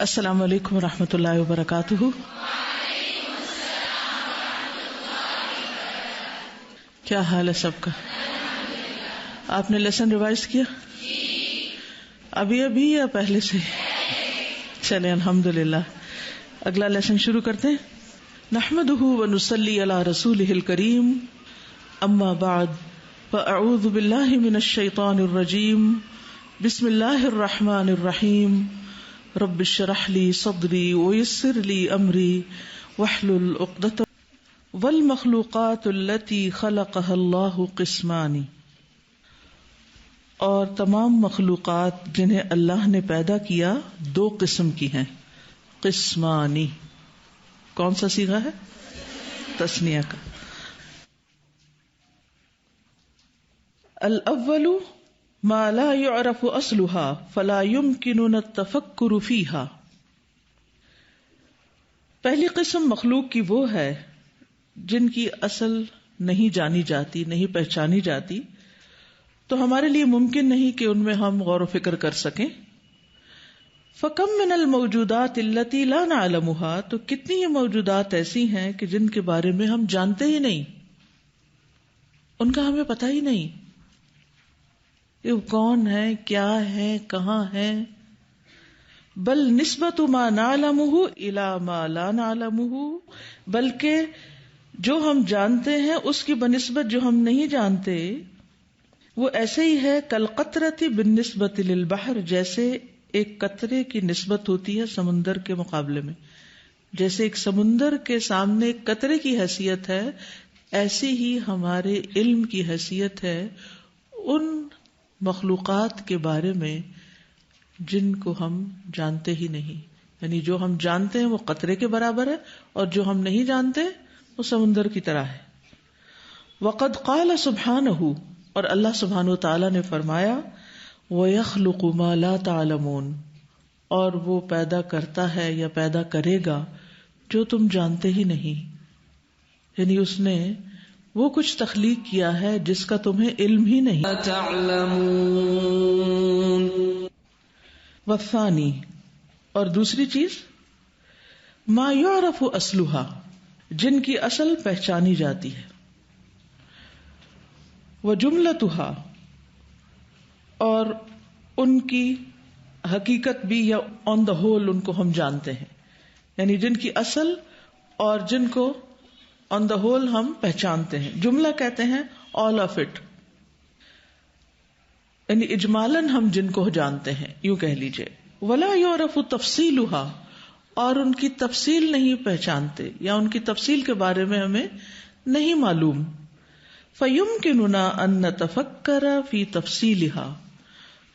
السلام علیکم ورحمۃ اللہ وبرکاتہ. کیا حال ہے سب کا؟ آپ نے لیسن ریوائز کیا ابھی یا پہلے سے؟ چلیں الحمدللہ. اگلا لیسن شروع کرتے ہیں. نحمده ونصلی علی رسولہ الکریم. اما بعد فاعوذ باللہ من الشیطان الرجیم. بسم اللہ الرحمن الرحیم. رب اشرح لی صدری ویسر لی امری واحلل عقدۃ. والمخلوقات التي خلقها اللہ قسمان. اور تمام مخلوقات جنہیں اللہ نے پیدا کیا دو قسم کی ہیں. قسمانی کون سا صیغہ ہے؟ تثنیہ کا. الاول ما لا يعرف اصلها فلا يمكننا التفکر فيها. پہلی قسم مخلوق کی وہ ہے جن کی اصل نہیں جانی جاتی، نہیں پہچانی جاتی، تو ہمارے لیے ممکن نہیں کہ ان میں ہم غور و فکر کر سکیں. فَكَم مِّنَ الْمَوْجُودَاتِ الَّتِي لَا نَعْلَمُهَا. تو کتنی یہ موجودات ایسی ہیں کہ جن کے بارے میں ہم جانتے ہی نہیں، ان کا ہمیں پتہ ہی نہیں یہ کون ہے، کیا ہے، کہاں ہے. بل نسبت ما نعلمه الى ما لا نعلمه. بلکہ جو ہم جانتے ہیں اس کی بنسبت جو ہم نہیں جانتے وہ ایسے ہی ہے. کالقطرۃ بالنسبۃ للبحر. جیسے ایک قطرے کی نسبت ہوتی ہے سمندر کے مقابلے میں، جیسے ایک سمندر کے سامنے ایک قطرے کی حیثیت ہے، ایسی ہی ہمارے علم کی حیثیت ہے ان مخلوقات کے بارے میں جن کو ہم جانتے ہی نہیں. یعنی جو ہم جانتے ہیں وہ قطرے کے برابر ہے، اور جو ہم نہیں جانتے وہ سمندر کی طرح ہے. وقد قال سبحانہ. اور اللہ سبحانہ و تعالی نے فرمایا وَيَخْلُقُ مَا لَا تَعْلَمُونَ. اور وہ پیدا کرتا ہے یا پیدا کرے گا جو تم جانتے ہی نہیں. یعنی اس نے وہ کچھ تخلیق کیا ہے جس کا تمہیں علم ہی نہیں. والثانی. اور دوسری چیز ما یعرف اصلها. جن کی اصل پہچانی جاتی ہے. وجملتها. اور ان کی حقیقت بھی یا آن دا ہول ان کو ہم جانتے ہیں. یعنی جن کی اصل اور جن کو آن دا ہول ہم پہچانتے ہیں. جملہ کہتے ہیں all of it. یعنی اجمالاً ہم جن کو جانتے ہیں، یوں کہہ لیجئے. ولا یعرف تفصیلها. اور ان کی تفصیل نہیں پہچانتے یا ان کی تفصیل کے بارے میں ہمیں نہیں معلوم. فیمکننا ان نتفکر فی تفصیلها.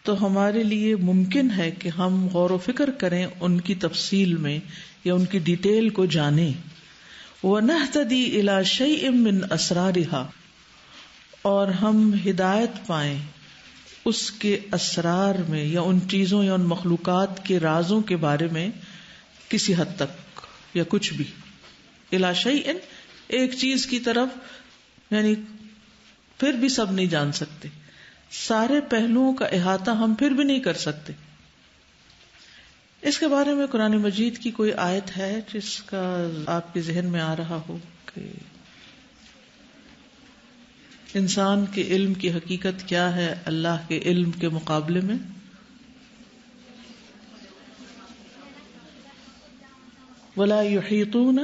تو ہمارے لیے ممکن ہے کہ ہم غور و فکر کریں ان کی تفصیل میں یا ان کی ڈیٹیل کو جانیں. وَنَهْتَدِي إِلَى شَيْءٍ مِّنْ أَسْرَارِهَا. اور ہم ہدایت پائیں اس کے اسرار میں یا ان چیزوں یا ان مخلوقات کے رازوں کے بارے میں کسی حد تک یا کچھ بھی. إِلَى شَيْءٍ ایک چیز کی طرف، یعنی پھر بھی سب نہیں جان سکتے، سارے پہلوؤں کا احاطہ ہم پھر بھی نہیں کر سکتے. اس کے بارے میں قرآن مجید کی کوئی آیت ہے جس کا آپ کے ذہن میں آ رہا ہو کہ انسان کے علم کی حقیقت کیا ہے اللہ کے علم کے مقابلے میں؟ وَلَا يُحِيطُونَ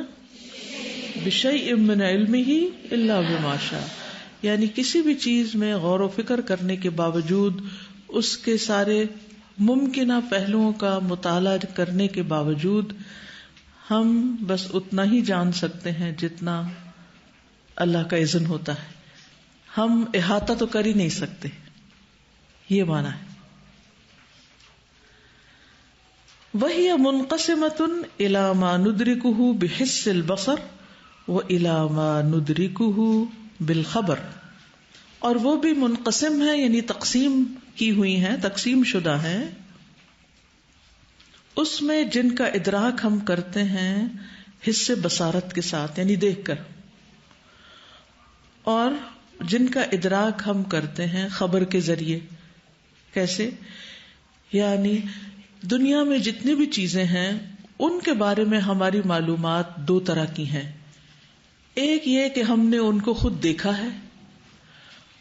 بِشَيْءٍ مِّنْ عِلْمِهِ إِلَّا بِمَا شَاءَ. یعنی کسی بھی چیز میں غور و فکر کرنے کے باوجود، اس کے سارے ممکنہ پہلوؤں کا مطالعہ کرنے کے باوجود، ہم بس اتنا ہی جان سکتے ہیں جتنا اللہ کا اذن ہوتا ہے. ہم احاطہ تو کر ہی نہیں سکتے. یہ معنی ہے. وَهِيَ مُنْقَسِمَةٌ إِلَى مَا نُدْرِكُهُ بِحِسِّ الْبَصَرِ وَإِلَى مَا نُدْرِكُهُ بِالْخَبَرِ. اور وہ بھی منقسم ہے، یعنی تقسیم کی ہوئی ہیں، تقسیم شدہ ہیں اس میں جن کا ادراک ہم کرتے ہیں حصے بصارت کے ساتھ، یعنی دیکھ کر، اور جن کا ادراک ہم کرتے ہیں خبر کے ذریعے. کیسے؟ یعنی دنیا میں جتنی بھی چیزیں ہیں ان کے بارے میں ہماری معلومات دو طرح کی ہیں. ایک یہ کہ ہم نے ان کو خود دیکھا ہے،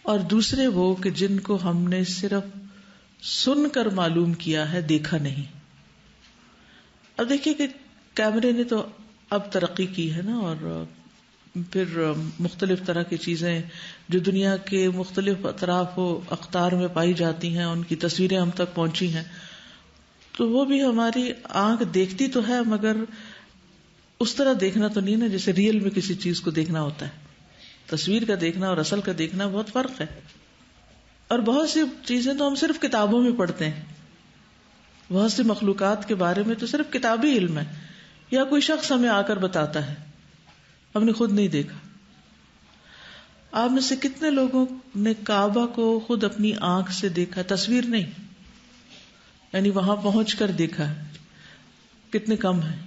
اور دوسرے وہ کہ جن کو ہم نے صرف سن کر معلوم کیا ہے، دیکھا نہیں. اب دیکھیے کہ کیمرے نے تو اب ترقی کی ہے نا، اور پھر مختلف طرح کی چیزیں جو دنیا کے مختلف اطراف و اقطار میں پائی جاتی ہیں، ان کی تصویریں ہم تک پہنچی ہیں. تو وہ بھی ہماری آنکھ دیکھتی تو ہے، مگر اس طرح دیکھنا تو نہیں نا جیسے ریئل میں کسی چیز کو دیکھنا ہوتا ہے. تصویر کا دیکھنا اور اصل کا دیکھنا بہت فرق ہے. اور بہت سی چیزیں تو ہم صرف کتابوں میں پڑھتے ہیں، بہت سی مخلوقات کے بارے میں تو صرف کتابی علم ہے، یا کوئی شخص ہمیں آ کر بتاتا ہے، ہم نے خود نہیں دیکھا. آپ میں سے کتنے لوگوں نے کعبہ کو خود اپنی آنکھ سے دیکھا، تصویر نہیں، یعنی وہاں پہنچ کر دیکھا ہے؟ کتنے کم ہیں.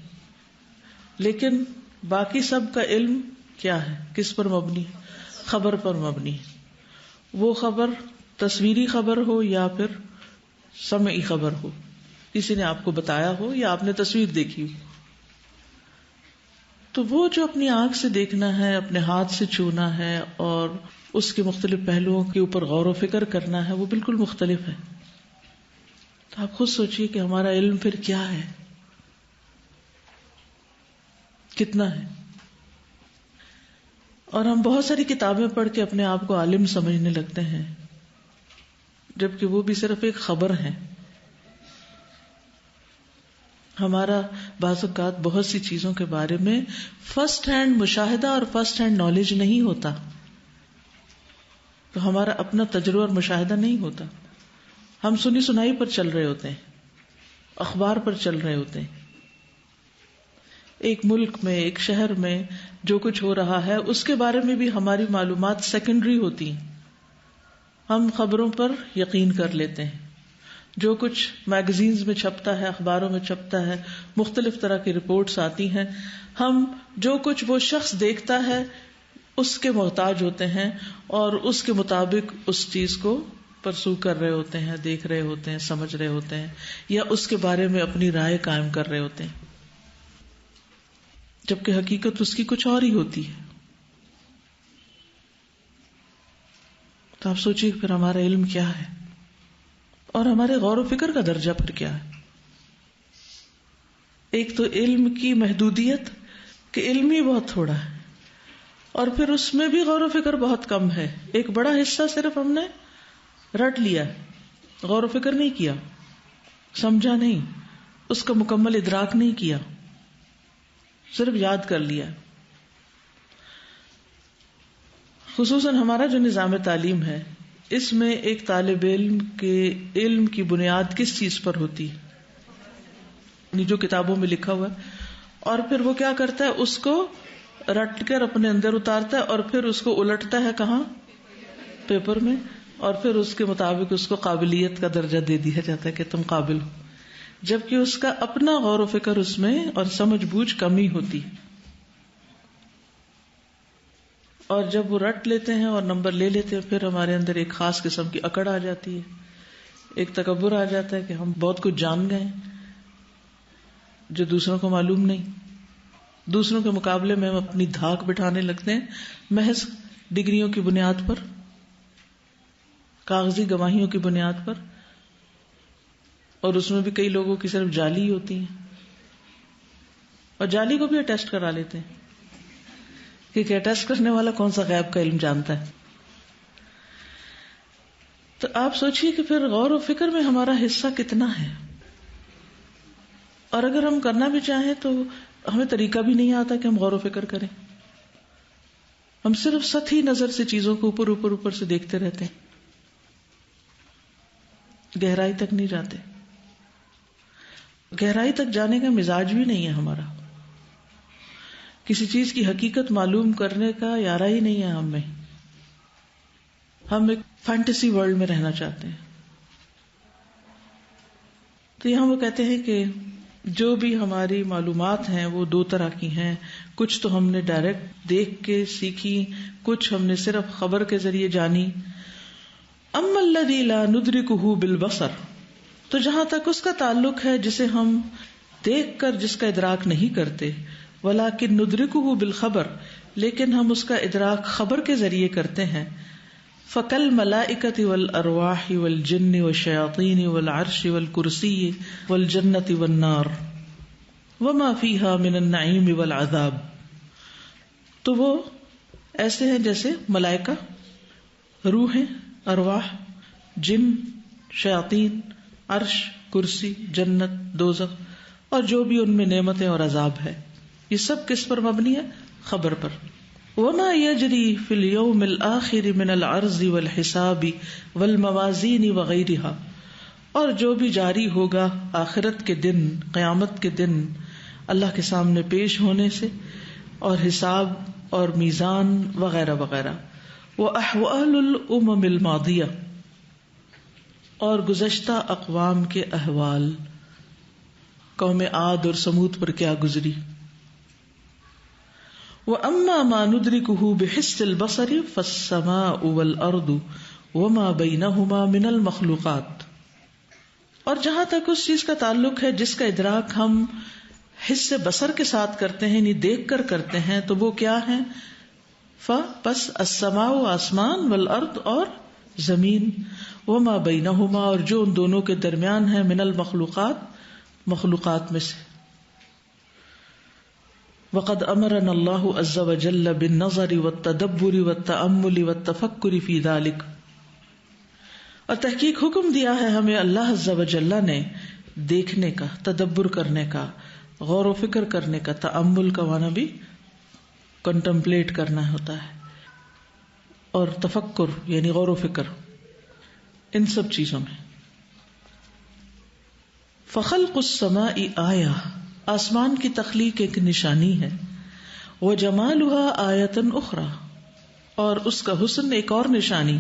لیکن باقی سب کا علم کیا ہے، کس پر مبنی ہے؟ خبر پر مبنی ہے. وہ خبر تصویری خبر ہو یا پھر سمعی خبر ہو، کسی نے آپ کو بتایا ہو یا آپ نے تصویر دیکھی ہو. تو وہ جو اپنی آنکھ سے دیکھنا ہے، اپنے ہاتھ سے چھونا ہے اور اس کے مختلف پہلوؤں کے اوپر غور و فکر کرنا ہے، وہ بالکل مختلف ہے. تو آپ خود سوچئے کہ ہمارا علم پھر کیا ہے، کتنا ہے. اور ہم بہت ساری کتابیں پڑھ کے اپنے آپ کو عالم سمجھنے لگتے ہیں، جبکہ وہ بھی صرف ایک خبر ہے. ہمارا بعض اوقات بہت سی چیزوں کے بارے میں فرسٹ ہینڈ مشاہدہ اور فرسٹ ہینڈ نالج نہیں ہوتا، تو ہمارا اپنا تجربہ اور مشاہدہ نہیں ہوتا. ہم سنی سنائی پر چل رہے ہوتے ہیں، اخبار پر چل رہے ہوتے ہیں. ایک ملک میں، ایک شہر میں جو کچھ ہو رہا ہے اس کے بارے میں بھی ہماری معلومات سیکنڈری ہوتی ہیں. ہم خبروں پر یقین کر لیتے ہیں، جو کچھ میگزینز میں چھپتا ہے، اخباروں میں چھپتا ہے، مختلف طرح کی رپورٹس آتی ہیں، ہم جو کچھ وہ شخص دیکھتا ہے اس کے محتاج ہوتے ہیں اور اس کے مطابق اس چیز کو پرسو کر رہے ہوتے ہیں، دیکھ رہے ہوتے ہیں، سمجھ رہے ہوتے ہیں، یا اس کے بارے میں اپنی رائے قائم کر رہے ہوتے ہیں، جبکہ حقیقت اس کی کچھ اور ہی ہوتی ہے. تو آپ سوچیے پھر ہمارا علم کیا ہے اور ہمارے غور و فکر کا درجہ پھر کیا ہے. ایک تو علم کی محدودیت کہ علم ہی بہت تھوڑا ہے، اور پھر اس میں بھی غور و فکر بہت کم ہے. ایک بڑا حصہ صرف ہم نے رٹ لیا، غور و فکر نہیں کیا، سمجھا نہیں، اس کا مکمل ادراک نہیں کیا، صرف یاد کر لیا. خصوصاً ہمارا جو نظام تعلیم ہے، اس میں ایک طالب علم کے علم کی بنیاد کس چیز پر ہوتی ہے؟ جو کتابوں میں لکھا ہوا ہے، اور پھر وہ کیا کرتا ہے، اس کو رٹ کر اپنے اندر اتارتا ہے اور پھر اس کو الٹتا ہے کہاں؟ پیپر میں، اور پھر اس کے مطابق اس کو قابلیت کا درجہ دے دیا جاتا ہے کہ تم قابل ہو، جبکہ اس کا اپنا غور و فکر اس میں اور سمجھ بوجھ کمی ہوتی. اور جب وہ رٹ لیتے ہیں اور نمبر لے لیتے ہیں، پھر ہمارے اندر ایک خاص قسم کی اکڑ آ جاتی ہے، ایک تکبر آ جاتا ہے کہ ہم بہت کچھ جان گئے جو دوسروں کو معلوم نہیں. دوسروں کے مقابلے میں ہم اپنی دھاک بٹھانے لگتے ہیں محض ڈگریوں کی بنیاد پر، کاغذی گواہیوں کی بنیاد پر، اور اس میں بھی کئی لوگوں کی صرف جعلی ہوتی ہیں، اور جعلی کو بھی اٹیسٹ کرا لیتے ہیں کہ اٹیسٹ کرنے والا کون سا غیب کا علم جانتا ہے. تو آپ سوچئے کہ پھر غور و فکر میں ہمارا حصہ کتنا ہے. اور اگر ہم کرنا بھی چاہیں تو ہمیں طریقہ بھی نہیں آتا کہ ہم غور و فکر کریں. ہم صرف سطحی نظر سے چیزوں کو اوپر سے دیکھتے رہتے ہیں، گہرائی تک نہیں جاتے. گہرائی تک جانے کا مزاج بھی نہیں ہے ہمارا، کسی چیز کی حقیقت معلوم کرنے کا ارادہ ہی نہیں ہے ہم میں. ہم ایک فینٹیسی ورلڈ میں رہنا چاہتے ہیں. تو یہاں وہ کہتے ہیں کہ جو بھی ہماری معلومات ہیں وہ دو طرح کی ہیں. کچھ تو ہم نے ڈائریکٹ دیکھ کے سیکھی، کچھ ہم نے صرف خبر کے ذریعے جانی. اما الذی لا ندرکہ بالبصر، تو جہاں تک اس کا تعلق ہے جسے ہم دیکھ کر جس کا ادراک نہیں کرتے، ولیکن ندرکہ بالخبر، لیکن ہم اس کا ادراک خبر کے ذریعے کرتے ہیں، فکل ملائکۃ والارواح والجن والشیاطین والعرش والکرسی والجنۃ والنار وما فیہا من النعیم والعذاب، تو وہ ایسے ہیں جیسے ملائکہ، روحیں، ارواح، جن، شیاطین، عرش، کرسی، جنت، دوزخ اور جو بھی ان میں نعمتیں اور عذاب ہے، یہ سب کس پر مبنی ہے؟ خبر پر۔ وما یجری فی الیوم الآخر من العرض والحساب والموازین وغیرہا، اور جو بھی جاری ہوگا آخرت کے دن، قیامت کے دن اللہ کے سامنے پیش ہونے سے، اور حساب اور میزان وغیرہ وغیرہ، وأحوال الأمم الماضیہ، اور گزشتہ اقوام کے احوال، قوم عاد اور سمود پر کیا گزری۔ وَأَمَّا مَا نُدْرِكُهُ بِحِسِّ الْبَصَرِ فَالسَّمَاءُ وَالْأَرْضُ وَمَا بَيْنَهُمَا مِنَ الْمَخْلُوقَاتِ، اور جہاں تک اس چیز کا تعلق ہے جس کا ادراک ہم حس بصر کے ساتھ کرتے ہیں، یعنی دیکھ کر کرتے ہیں، تو وہ کیا ہیں؟ پس السماء آسمان، والارض اور زمین، وما بینہما اور جو ان دونوں کے درمیان ہے، من المخلوقات مخلوقات میں سے۔ وقد امرنا اللہ عز وجل بالنظر والتدبر والتأمل والتفکر فی ذلک، اور تحقیق حکم دیا ہے ہمیں اللہ عز وجل نے دیکھنے کا، تدبر کرنے کا، غور و فکر کرنے کا۔ تأمل کا معنی بھی کنٹمپلیٹ کرنا ہوتا ہے، اور تفکر یعنی غور و فکر، ان سب چیزوں میں۔ فخلق السماء آیہ، آسمان کی تخلیق ایک نشانی ہے، وجمالها آیۃ اخری، اور اس کا حسن ایک اور نشانی،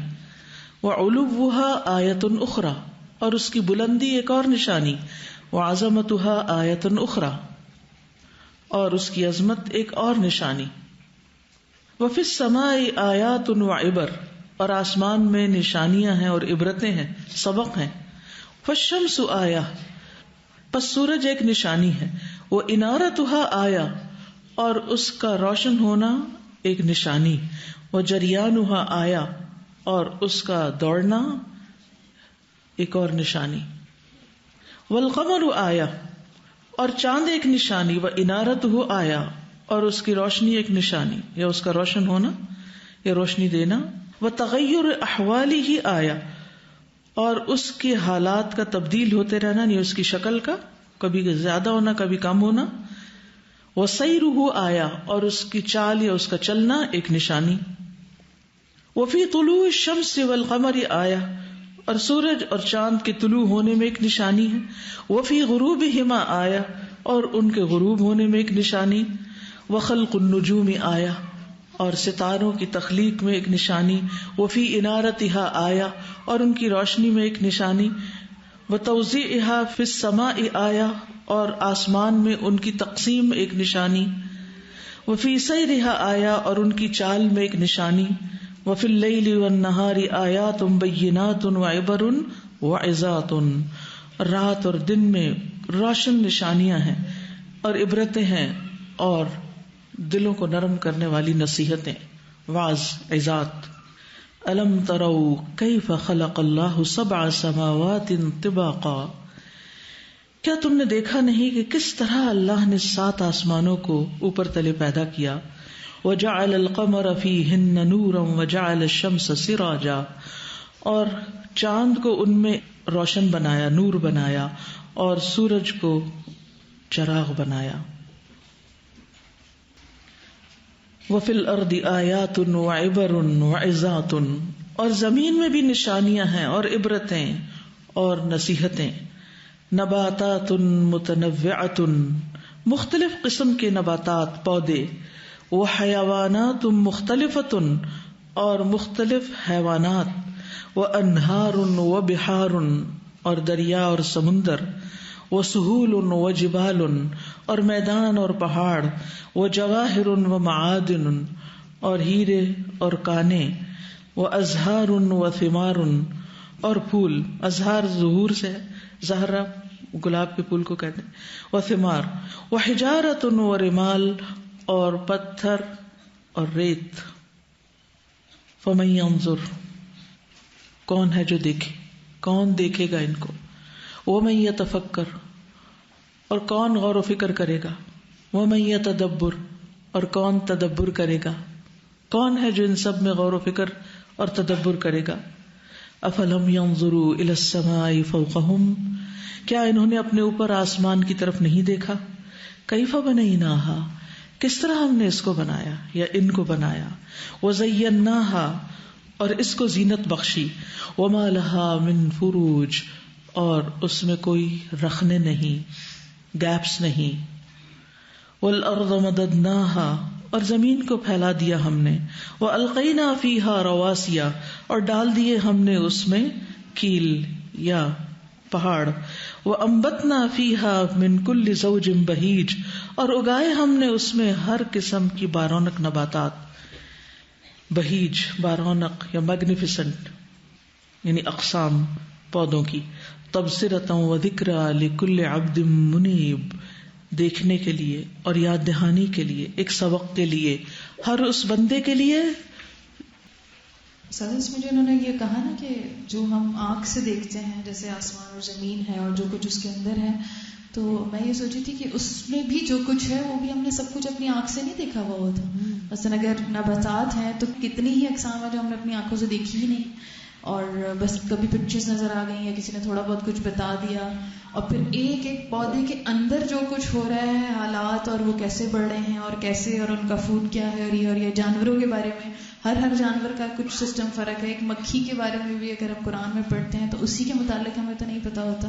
وعلوها آیۃ اخری، اور اس کی بلندی ایک اور نشانی، وعظمتها آیۃ اخری، اور اس کی عظمت ایک اور نشانی۔ وفی السماء آیات وعبر، اور آسمان میں نشانیاں ہیں اور عبرتیں ہیں، سبق ہیں۔ فالشمس آیہ، پس سورج ایک نشانی ہے، وانارتها آیہ، اور اس کا روشن ہونا ایک نشانی، وجریانها آیہ، اور اس کا دوڑنا ایک اور نشانی، والقمر آیہ، اور چاند ایک نشانی، وانارتہ آیہ، اور اس کی روشنی ایک نشانی یا اس کا روشن ہونا یا روشنی دینا، وتغیر احوالہ آیہ، اور اس کے حالات کا تبدیل ہوتے رہنا، یعنی اس کی شکل کا کبھی زیادہ ہونا کبھی کم ہونا، وسیرہ آیہ، اور اس کی چال یا اس کا چلنا ایک نشانی، وفی طلوع الشمس والقمر آیہ، اور سورج اور چاند کے طلوع ہونے میں ایک نشانی ہے، وفی غروبہما آیہ، اور ان کے غروب ہونے میں ایک نشانی، وخلق النجوم آیہ، اور ستاروں کی تخلیق میں ایک نشانی، وفی انارتہا آیہ، اور ان کی روشنی میں ایک نشانی، وتوزیعہا فی السماء آیہ، اور آسمان میں ان کی تقسیم ایک نشانی، وفی سیرہا آیہ، اور ان کی چال میں ایک نشانی، وفی اللیل والنہار آیات بینات وعبر وعظات، رات اور دن میں روشن نشانیاں ہیں اور عبرتیں ہیں اور دلوں کو نرم کرنے والی نصیحتیں، واعظ، عظات۔ الم تروا کیف خلق اللہ سبع سماوات طباقا، کیا تم نے دیکھا نہیں کہ کس طرح اللہ نے 7 آسمانوں کو اوپر تلے پیدا کیا، وجعل القمر فیہن نورا وجعل الشمس سراجا، اور چاند کو ان میں روشن بنایا، نور بنایا، اور سورج کو چراغ بنایا۔ وفی الارض آیات وعبر وعظات، اور زمین میں بھی نشانیاں ہیں اور عبرتیں اور نصیحتیں، نباتات متنوعات، مختلف قسم کے نباتات، پودے، وحیوانات مختلفۃ، اور مختلف حیوانات، وانہار وبحار، اور دریا اور سمندر، وسہول وجبال، اور میدان اور پہاڑ، وجواہر ومعادن، اور ہیرے اور کانے، وازہار وثمار، اور پھول. ازہار ظہور سے ہے, زہرہ گلاب کے پھول کو کہتے ہیں. وثمار وحجارۃ ورمال, اور پتھر اور ریت. فمن ينظر, کون ہے جو دیکھے, کون دیکھے گا ان کو. ومن يتفکر, اور کون غور و فکر کرے گا. ومن يتدبر, اور کون تدبر کرے گا. کون ہے جو ان سب میں غور و فکر اور تدبر کرے گا. افلم ينظروا الى السماء فوقهم, کیا انہوں نے اپنے اوپر آسمان کی طرف نہیں دیکھا. کیف بنیناها, کس طرح ہم نے اس کو بنایا یا ان کو بنایا. وزیناها, اور اس کو زینت بخشی. وما لها من فروج, اور اس میں کوئی رخنے نہیں, گیپس نہیں. والارض مددناها, اور زمین کو پھیلا دیا ہم نے. والقینا فیہا رواسیا, اور ڈال دیے ہم نے اس میں کیل یا پہاڑ. وانبتنا فیہا من کل زوج بہیج, اور اگائے ہم نے اس میں ہر قسم کی بارونق نباتات. بہیج بارونق یا میگنیفیسنٹ یعنی اقسام پودوں کی. تبصرۃ و ذکریٰ لکل عبد منیب, دیکھنے کے لیے اور یاد دہانی کے لیے, ایک سبق کے لیے, ہر اس بندے کے لیے. سر اس میں جو انہوں نے یہ کہا نا کہ جو ہم آنکھ سے دیکھتے ہیں جیسے آسمان اور زمین ہے اور جو کچھ اس کے اندر ہے, تو میں یہ سوچی تھی کہ اس میں بھی جو کچھ ہے وہ بھی ہم نے سب کچھ اپنی آنکھ سے نہیں دیکھا ہوا ہوتا. مثلا اگر نباتات ہیں تو کتنی ہی اقسام ہے جو ہم نے اپنی آنکھوں سے دیکھی ہی نہیں, اور بس کبھی پکچرز نظر آ گئی یا کسی نے تھوڑا بہت کچھ بتا دیا. اور پھر ایک ایک پودے کے اندر جو کچھ ہو رہا ہے حالات, اور وہ کیسے بڑھ رہے ہیں اور کیسے, اور ان کا فوڈ کیا ہے, اور یہ جانوروں کے بارے میں ہر جانور کا کچھ سسٹم فرق ہے. ایک مکھی کے بارے میں بھی اگر ہم قرآن میں پڑھتے ہیں تو اسی کے متعلق ہمیں تو نہیں پتا ہوتا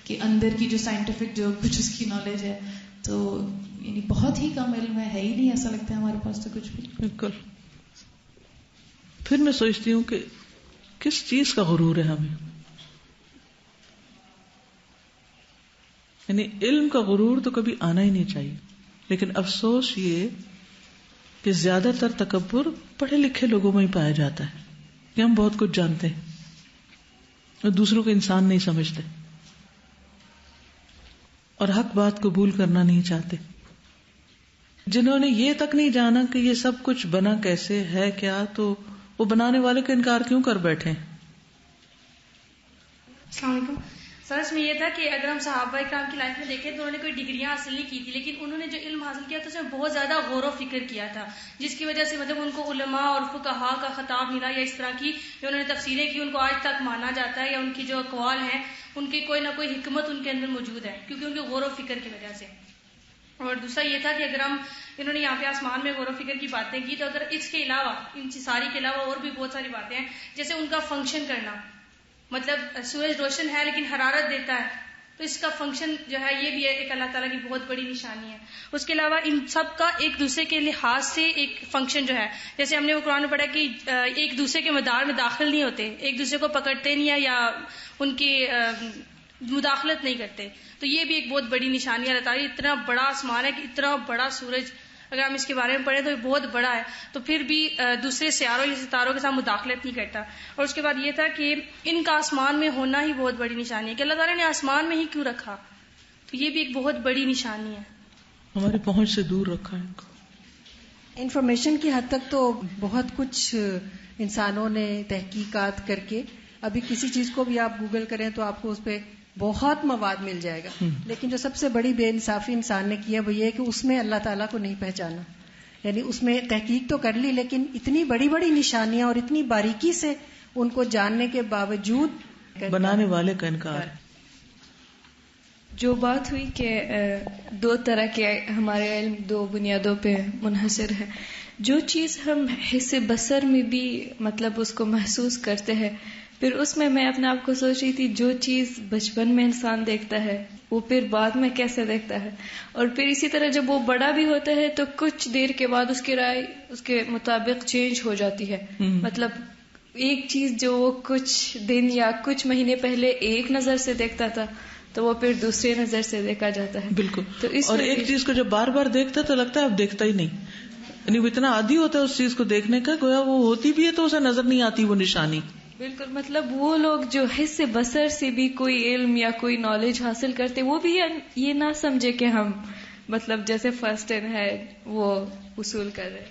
کہ اندر کی جو سائنٹیفک جو کچھ اس کی نالج ہے, تو یعنی بہت ہی کم علم ہے ہی نہیں, ایسا لگتا ہے ہمارے پاس تو کچھ بھی. بالکل. پھر میں سوچتی ہوں کہ کس چیز کا غرور ہے ہمیں. یعنی علم کا غرور تو کبھی آنا ہی نہیں چاہیے, لیکن افسوس یہ کہ زیادہ تر تکبر پڑھے لکھے لوگوں میں ہی پایا جاتا ہے کہ ہم بہت کچھ جانتے ہیں اور دوسروں کو انسان نہیں سمجھتے اور حق بات قبول کرنا نہیں چاہتے. جنہوں نے یہ تک نہیں جانا کہ یہ سب کچھ بنا کیسے ہے کیا, تو وہ بنانے والے کا انکار کیوں کر بیٹھے. السلام علیکم سر. اس میں یہ تھا کہ اگر ہم صحابہ کرام کی لائف میں دیکھیں تو انہوں نے کوئی ڈگریاں حاصل نہیں کی تھی, لیکن انہوں نے جو علم حاصل کیا تھا اس میں بہت زیادہ غور و فکر کیا تھا, جس کی وجہ سے مطلب ان کو علماء اور فقہاء کا خطاب ملا, یا اس طرح کی جو انہوں نے تفسیریں کی ان کو آج تک مانا جاتا ہے, یا ان کی جو اقوال ہیں ان کی کوئی نہ کوئی حکمت ان کے اندر موجود ہے کیونکہ ان کے غور و فکر کی وجہ سے. اور دوسرا یہ تھا کہ اگر ہم انہوں نے یہاں پہ آسمان میں غور و فکر کی باتیں کی, تو اگر اس کے علاوہ ان ساری کے علاوہ اور بھی بہت ساری باتیں ہیں, جیسے ان کا فنکشن کرنا, مطلب سورج روشن ہے لیکن حرارت دیتا ہے, تو اس کا فنکشن جو ہے یہ بھی ایک اللہ تعالیٰ کی بہت بڑی نشانی ہے. اس کے علاوہ ان سب کا ایک دوسرے کے لحاظ سے ایک فنکشن جو ہے, جیسے ہم نے وہ قرآن میں پڑھا کہ ایک دوسرے کے مدار میں داخل نہیں ہوتے, ایک دوسرے کو پکڑتے نہیں ہیں یا ان کی مداخلت نہیں کرتے, تو یہ بھی ایک بہت بڑی نشانی ہے. اللہ تعالیٰ اتنا بڑا آسمان ہے کہ اتنا بڑا سورج, اگر ہم اس کے بارے میں پڑھیں تو یہ بہت بڑا ہے, تو پھر بھی دوسرے سیاروں یا ستاروں کے ساتھ مداخلت نہیں کرتا. اور اس کے بعد یہ تھا کہ ان کا آسمان میں ہونا ہی بہت بڑی نشانی ہے کہ اللہ تعالیٰ نے آسمان میں ہی کیوں رکھا, تو یہ بھی ایک بہت بڑی نشانی ہے, ہماری پہنچ سے دور رکھا ہے ان کو. انفارمیشن کی حد تک تو بہت کچھ انسانوں نے تحقیقات کر کے, ابھی کسی چیز کو بھی آپ گوگل کریں تو آپ کو اس پہ بہت مواد مل جائے گا, لیکن جو سب سے بڑی بے انصافی انسان نے کی ہے وہ یہ ہے کہ اس میں اللہ تعالیٰ کو نہیں پہچانا. یعنی اس میں تحقیق تو کر لی, لیکن اتنی بڑی بڑی نشانیاں اور اتنی باریکی سے ان کو جاننے کے باوجود بنانے والے کا انکار. جو بات ہوئی کہ دو طرح کے ہمارے علم دو بنیادوں پہ منحصر ہے. جو چیز ہم حس بصر میں بھی مطلب اس کو محسوس کرتے ہیں, پھر اس میں اپنے آپ کو سوچ رہی تھی جو چیز بچپن میں انسان دیکھتا ہے وہ پھر بعد میں کیسے دیکھتا ہے, اور پھر اسی طرح جب وہ بڑا بھی ہوتا ہے تو کچھ دیر کے بعد اس کی رائے اس کے مطابق چینج ہو جاتی ہے. مطلب ایک چیز جو وہ کچھ دن یا کچھ مہینے پہلے ایک نظر سے دیکھتا تھا تو وہ پھر دوسری نظر سے دیکھا جاتا ہے. بالکل. تو اور ایک چیز کو جب بار بار دیکھتا تو لگتا ہے اب دیکھتا ہی نہیں, یعنی وہ اتنا عادی ہوتا ہے اس چیز کو دیکھنے کا, گویا وہ ہوتی بھی ہے تو اسے نظر نہیں آتی وہ نشانی. بالکل. مطلب وہ لوگ جو حس بصر سے بھی کوئی علم یا کوئی نالج حاصل کرتے وہ بھی یہ نہ سمجھے کہ ہم مطلب جیسے فرسٹ ان ہے وہ اصول کر رہے.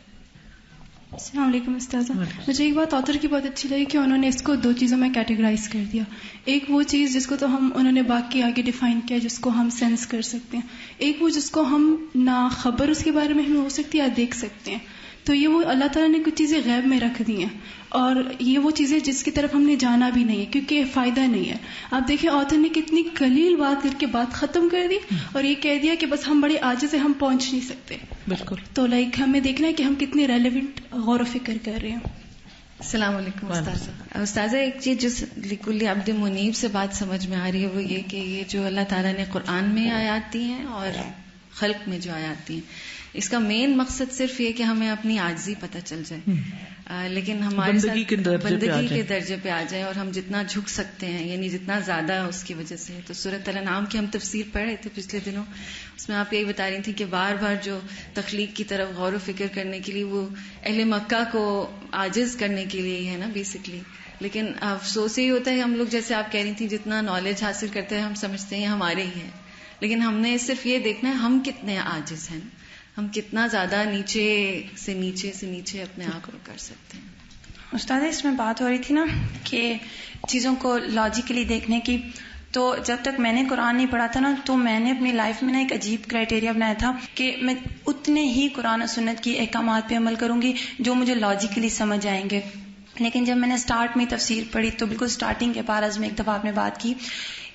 السلام علیکم استاذہ. مجھے ایک بات آتھر کی بہت اچھی لگی کہ انہوں نے اس کو 2 چیزوں میں کیٹیگرائز کر دیا. ایک وہ چیز جس کو تو انہوں نے باقی آگے ڈیفائن کیا جس کو ہم سینس کر سکتے ہیں, ایک وہ جس کو ہم نہ خبر اس کے بارے میں ہمیں ہو سکتی ہے یا دیکھ سکتے ہیں. تو یہ وہ اللہ تعالیٰ نے کچھ چیزیں غیب میں رکھ دی ہیں, اور یہ وہ چیزیں جس کی طرف ہم نے جانا بھی نہیں ہے کیونکہ فائدہ نہیں ہے. آپ دیکھیں آتھر نے کتنی قلیل بات کر کے بات ختم کر دی اور یہ کہہ دیا کہ بس ہم بڑے عاجز ہیں, ہم پہنچ نہیں سکتے. بالکل. تو ہمیں دیکھنا ہے کہ ہم کتنے ریلیونٹ غور و فکر کر رہے ہیں. السلام علیکم استاذہ. ایک چیز جو لکل عبد منیب سے بات سمجھ میں آ رہی ہے وہ یہ کہ یہ جو اللہ تعالیٰ نے قرآن میں آیات دی ہیں اور خلق میں جو آیات دی ہیں, اس کا مین مقصد صرف یہ کہ ہمیں اپنی عاجزی پتہ چل جائے, لیکن ہمارے بندگی کے درجے پہ آ جائے اور ہم جتنا جھک سکتے ہیں یعنی جتنا زیادہ اس کی وجہ سے. تو سورۃ الانعام کی ہم تفسیر پڑھ رہے تھے پچھلے دنوں, اس میں آپ یہی بتا رہی تھیں کہ بار بار جو تخلیق کی طرف غور و فکر کرنے کے لیے وہ اہل مکہ کو عاجز کرنے کے لیے ہی ہے نا بیسکلی. لیکن افسوس یہی ہوتا ہے ہم لوگ جیسے آپ کہہ رہی تھیں جتنا نالج حاصل کرتے ہیں ہم سمجھتے ہیں ہمارے ہی ہے, لیکن ہم نے صرف یہ دیکھنا ہے ہم کتنے عاجز ہیں, ہم کتنا زیادہ نیچے سے اپنے آپ کو کر سکتے ہیں. استاد اس میں بات ہو رہی تھی نا کہ چیزوں کو لاجیکلی دیکھنے کی, تو جب تک میں نے قرآن نہیں پڑھا تھا نا تو میں نے اپنی لائف میں نا ایک عجیب کرائٹیریا بنایا تھا کہ میں اتنے ہی قرآن و سنت کی احکامات پہ عمل کروں گی جو مجھے لاجیکلی سمجھ آئیں گے. لیکن جب میں نے سٹارٹ میں تفسیر پڑھی تو بالکل سٹارٹنگ کے پارز میں ایک دفعہ آپ نے بات کی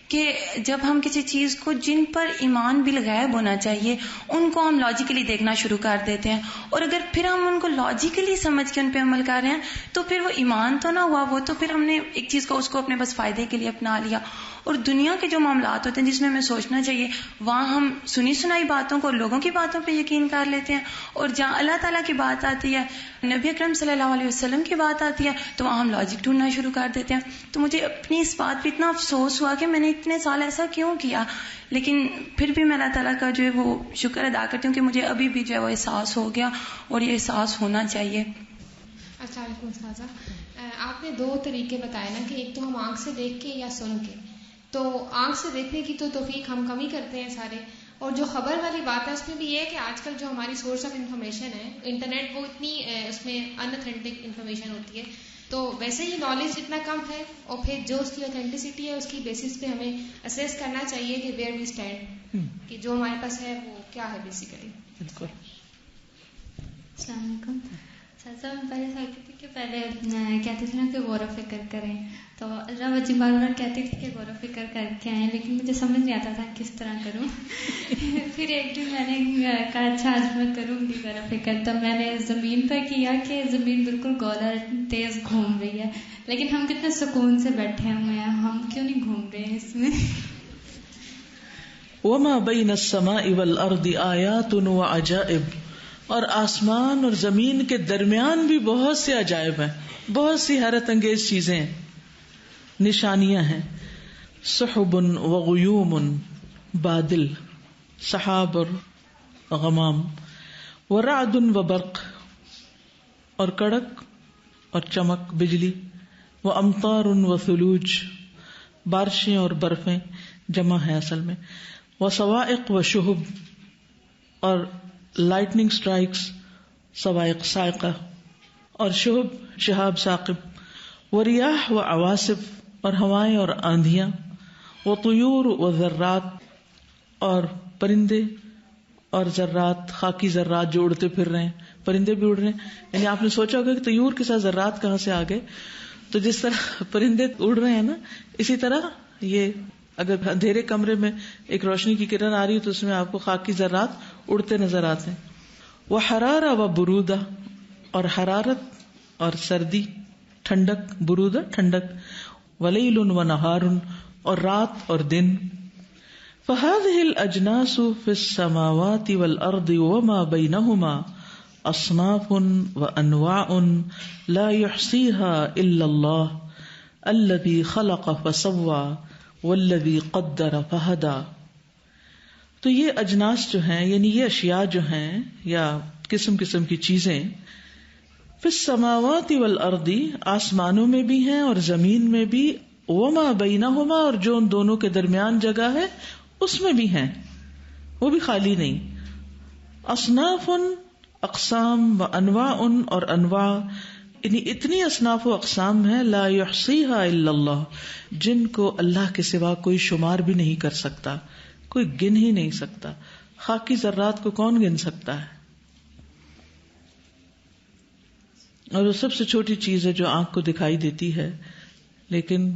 کہ جب ہم کسی چیز کو جن پر ایمان بالغیب ہونا چاہیے ان کو ہم لاجیکلی دیکھنا شروع کر دیتے ہیں, اور اگر پھر ہم ان کو لاجیکلی سمجھ کے ان پہ عمل کر رہے ہیں تو پھر وہ ایمان تو نہ ہوا, وہ تو پھر ہم نے ایک چیز کو اس کو اپنے بس فائدے کے لیے اپنا لیا. اور دنیا کے جو معاملات ہوتے ہیں جس میں ہمیں سوچنا چاہیے وہاں ہم سنی سنائی باتوں کو لوگوں کی باتوں پہ یقین کر لیتے ہیں, اور جہاں اللہ تعالیٰ کی بات آتی ہے نبی اکرم صلی اللہ علیہ وسلم کی بات آتی ہے تو وہاں ہم لاجک ڈھونڈنا شروع کر دیتے ہیں. تو مجھے اپنی اس بات پہ اتنا افسوس ہوا کہ میں نے اتنے سال ایسا کیوں کیا, لیکن پھر بھی میں اللہ تعالیٰ کا جو ہے وہ شکر ادا کرتی ہوں کہ مجھے ابھی بھی جو ہے وہ احساس ہو گیا اور یہ احساس ہونا چاہیے. السلام علیکم استاذہ. آپ نے 2 طریقے بتائے نا کہ ایک تو ہم آنکھ سے دیکھ کے یا سن کے. تو آنکھ سے دیکھنے کی تو توفیق ہم کم ہی کرتے ہیں سارے, اور جو خبر والی بات ہے اس میں بھی یہ ہے کہ آج کل جو ہماری سورس آف انفارمیشن ہے انٹرنیٹ, وہ اتنی اس میں اناتھینٹک انفارمیشن ہوتی ہے, تو ویسے ہی نالج اتنا کم ہے, اور پھر جو اس کی اوتھینٹسٹی ہے اس کی بیسس پہ ہمیں اسیس کرنا چاہیے کہ ویئر وی اسٹینڈ, کہ جو ہمارے پاس ہے وہ کیا ہے بیسیکلی. بالکل. السلام علیکم. سر میں پہلے سوچتی تھی کہ پہلے کہتے تھے نا کہ غور و فکر کریں, تو اللہ وجہ بار بار کہتی تھی کہ غور و فکر کر کے آئیں, لیکن مجھے سمجھ نہیں آتا تھا کس طرح کروں. پھر ایک دن میں نے کہا اچھا آج میں کروں گی غور و فکر, تب میں نے زمین پہ کیا کہ زمین بالکل گولا تیز گھوم رہی ہے, لیکن ہم کتنے سکون سے بیٹھے ہوئے ہیں, ہم کیوں نہیں گھوم رہے ہیں اس میں. وما بین السماء والارض آیات وعجائب, اور آسمان اور زمین کے درمیان بھی بہت سے عجائب ہیں, بہت سی حیرت انگیز چیزیں ہیں, نشانیاں ہیں. سحب وغیوم, بادل, سحاب اور غمام, ورعد وبرق, اور کڑک اور چمک بجلی, وامطار وثلوج, بارشیں اور برفیں جمع ہے اصل میں, وصواعق وشہب, اور لائٹننگ سٹرائکس, صواعق صاعقہ, اور شہب شہاب ثاقب, وریاح وعواصف, اور ہوائیں اور آندھیاں, وطیور وذرات, اور پرندے اور ذرات, خاکی ذرات جو اڑتے پھر رہے ہیں, پرندے بھی اڑ رہے ہیں. یعنی آپ نے سوچا ہوگا کہ طیور کے ساتھ ذرات کہاں سے آ گئے, تو جس طرح پرندے اڑ رہے ہیں نا, اسی طرح یہ اگر اندھیرے کمرے میں ایک روشنی کی کرن آ رہی ہے تو اس میں آپ کو خاکی ذرات اڑتے نظر آتے ہیں. وحرارہ وبرودہ, اور حرارت اور سردی, ٹھنڈک, برودہ ٹھنڈک, ولیل ونہار, اور رات اور دن. فهذه الأجناس في السماوات والأرض وما بينهما أصناف وأنواع لا يحصيها إلا الله الذي خلق فسوى والذي قدر فهدى. تو یہ اجناس جو ہیں, یعنی یہ اشیاء جو ہیں یا قسم قسم کی چیزیں, فی السماوات والارض، آسمانوں میں بھی ہیں اور زمین میں بھی، وما بینہما، اور جو ان دونوں کے درمیان جگہ ہے اس میں بھی ہیں، وہ بھی خالی نہیں. اصناف، اقسام، و انواع، اور انواع، یعنی اتنی اصناف و اقسام ہیں لا یحصیہا الا اللہ، جن کو اللہ کے سوا کوئی شمار بھی نہیں کر سکتا، کوئی گن ہی نہیں سکتا. خاکی ذرات کو کون گن سکتا ہے؟ اور وہ سب سے چھوٹی چیز ہے جو آنکھ کو دکھائی دیتی ہے، لیکن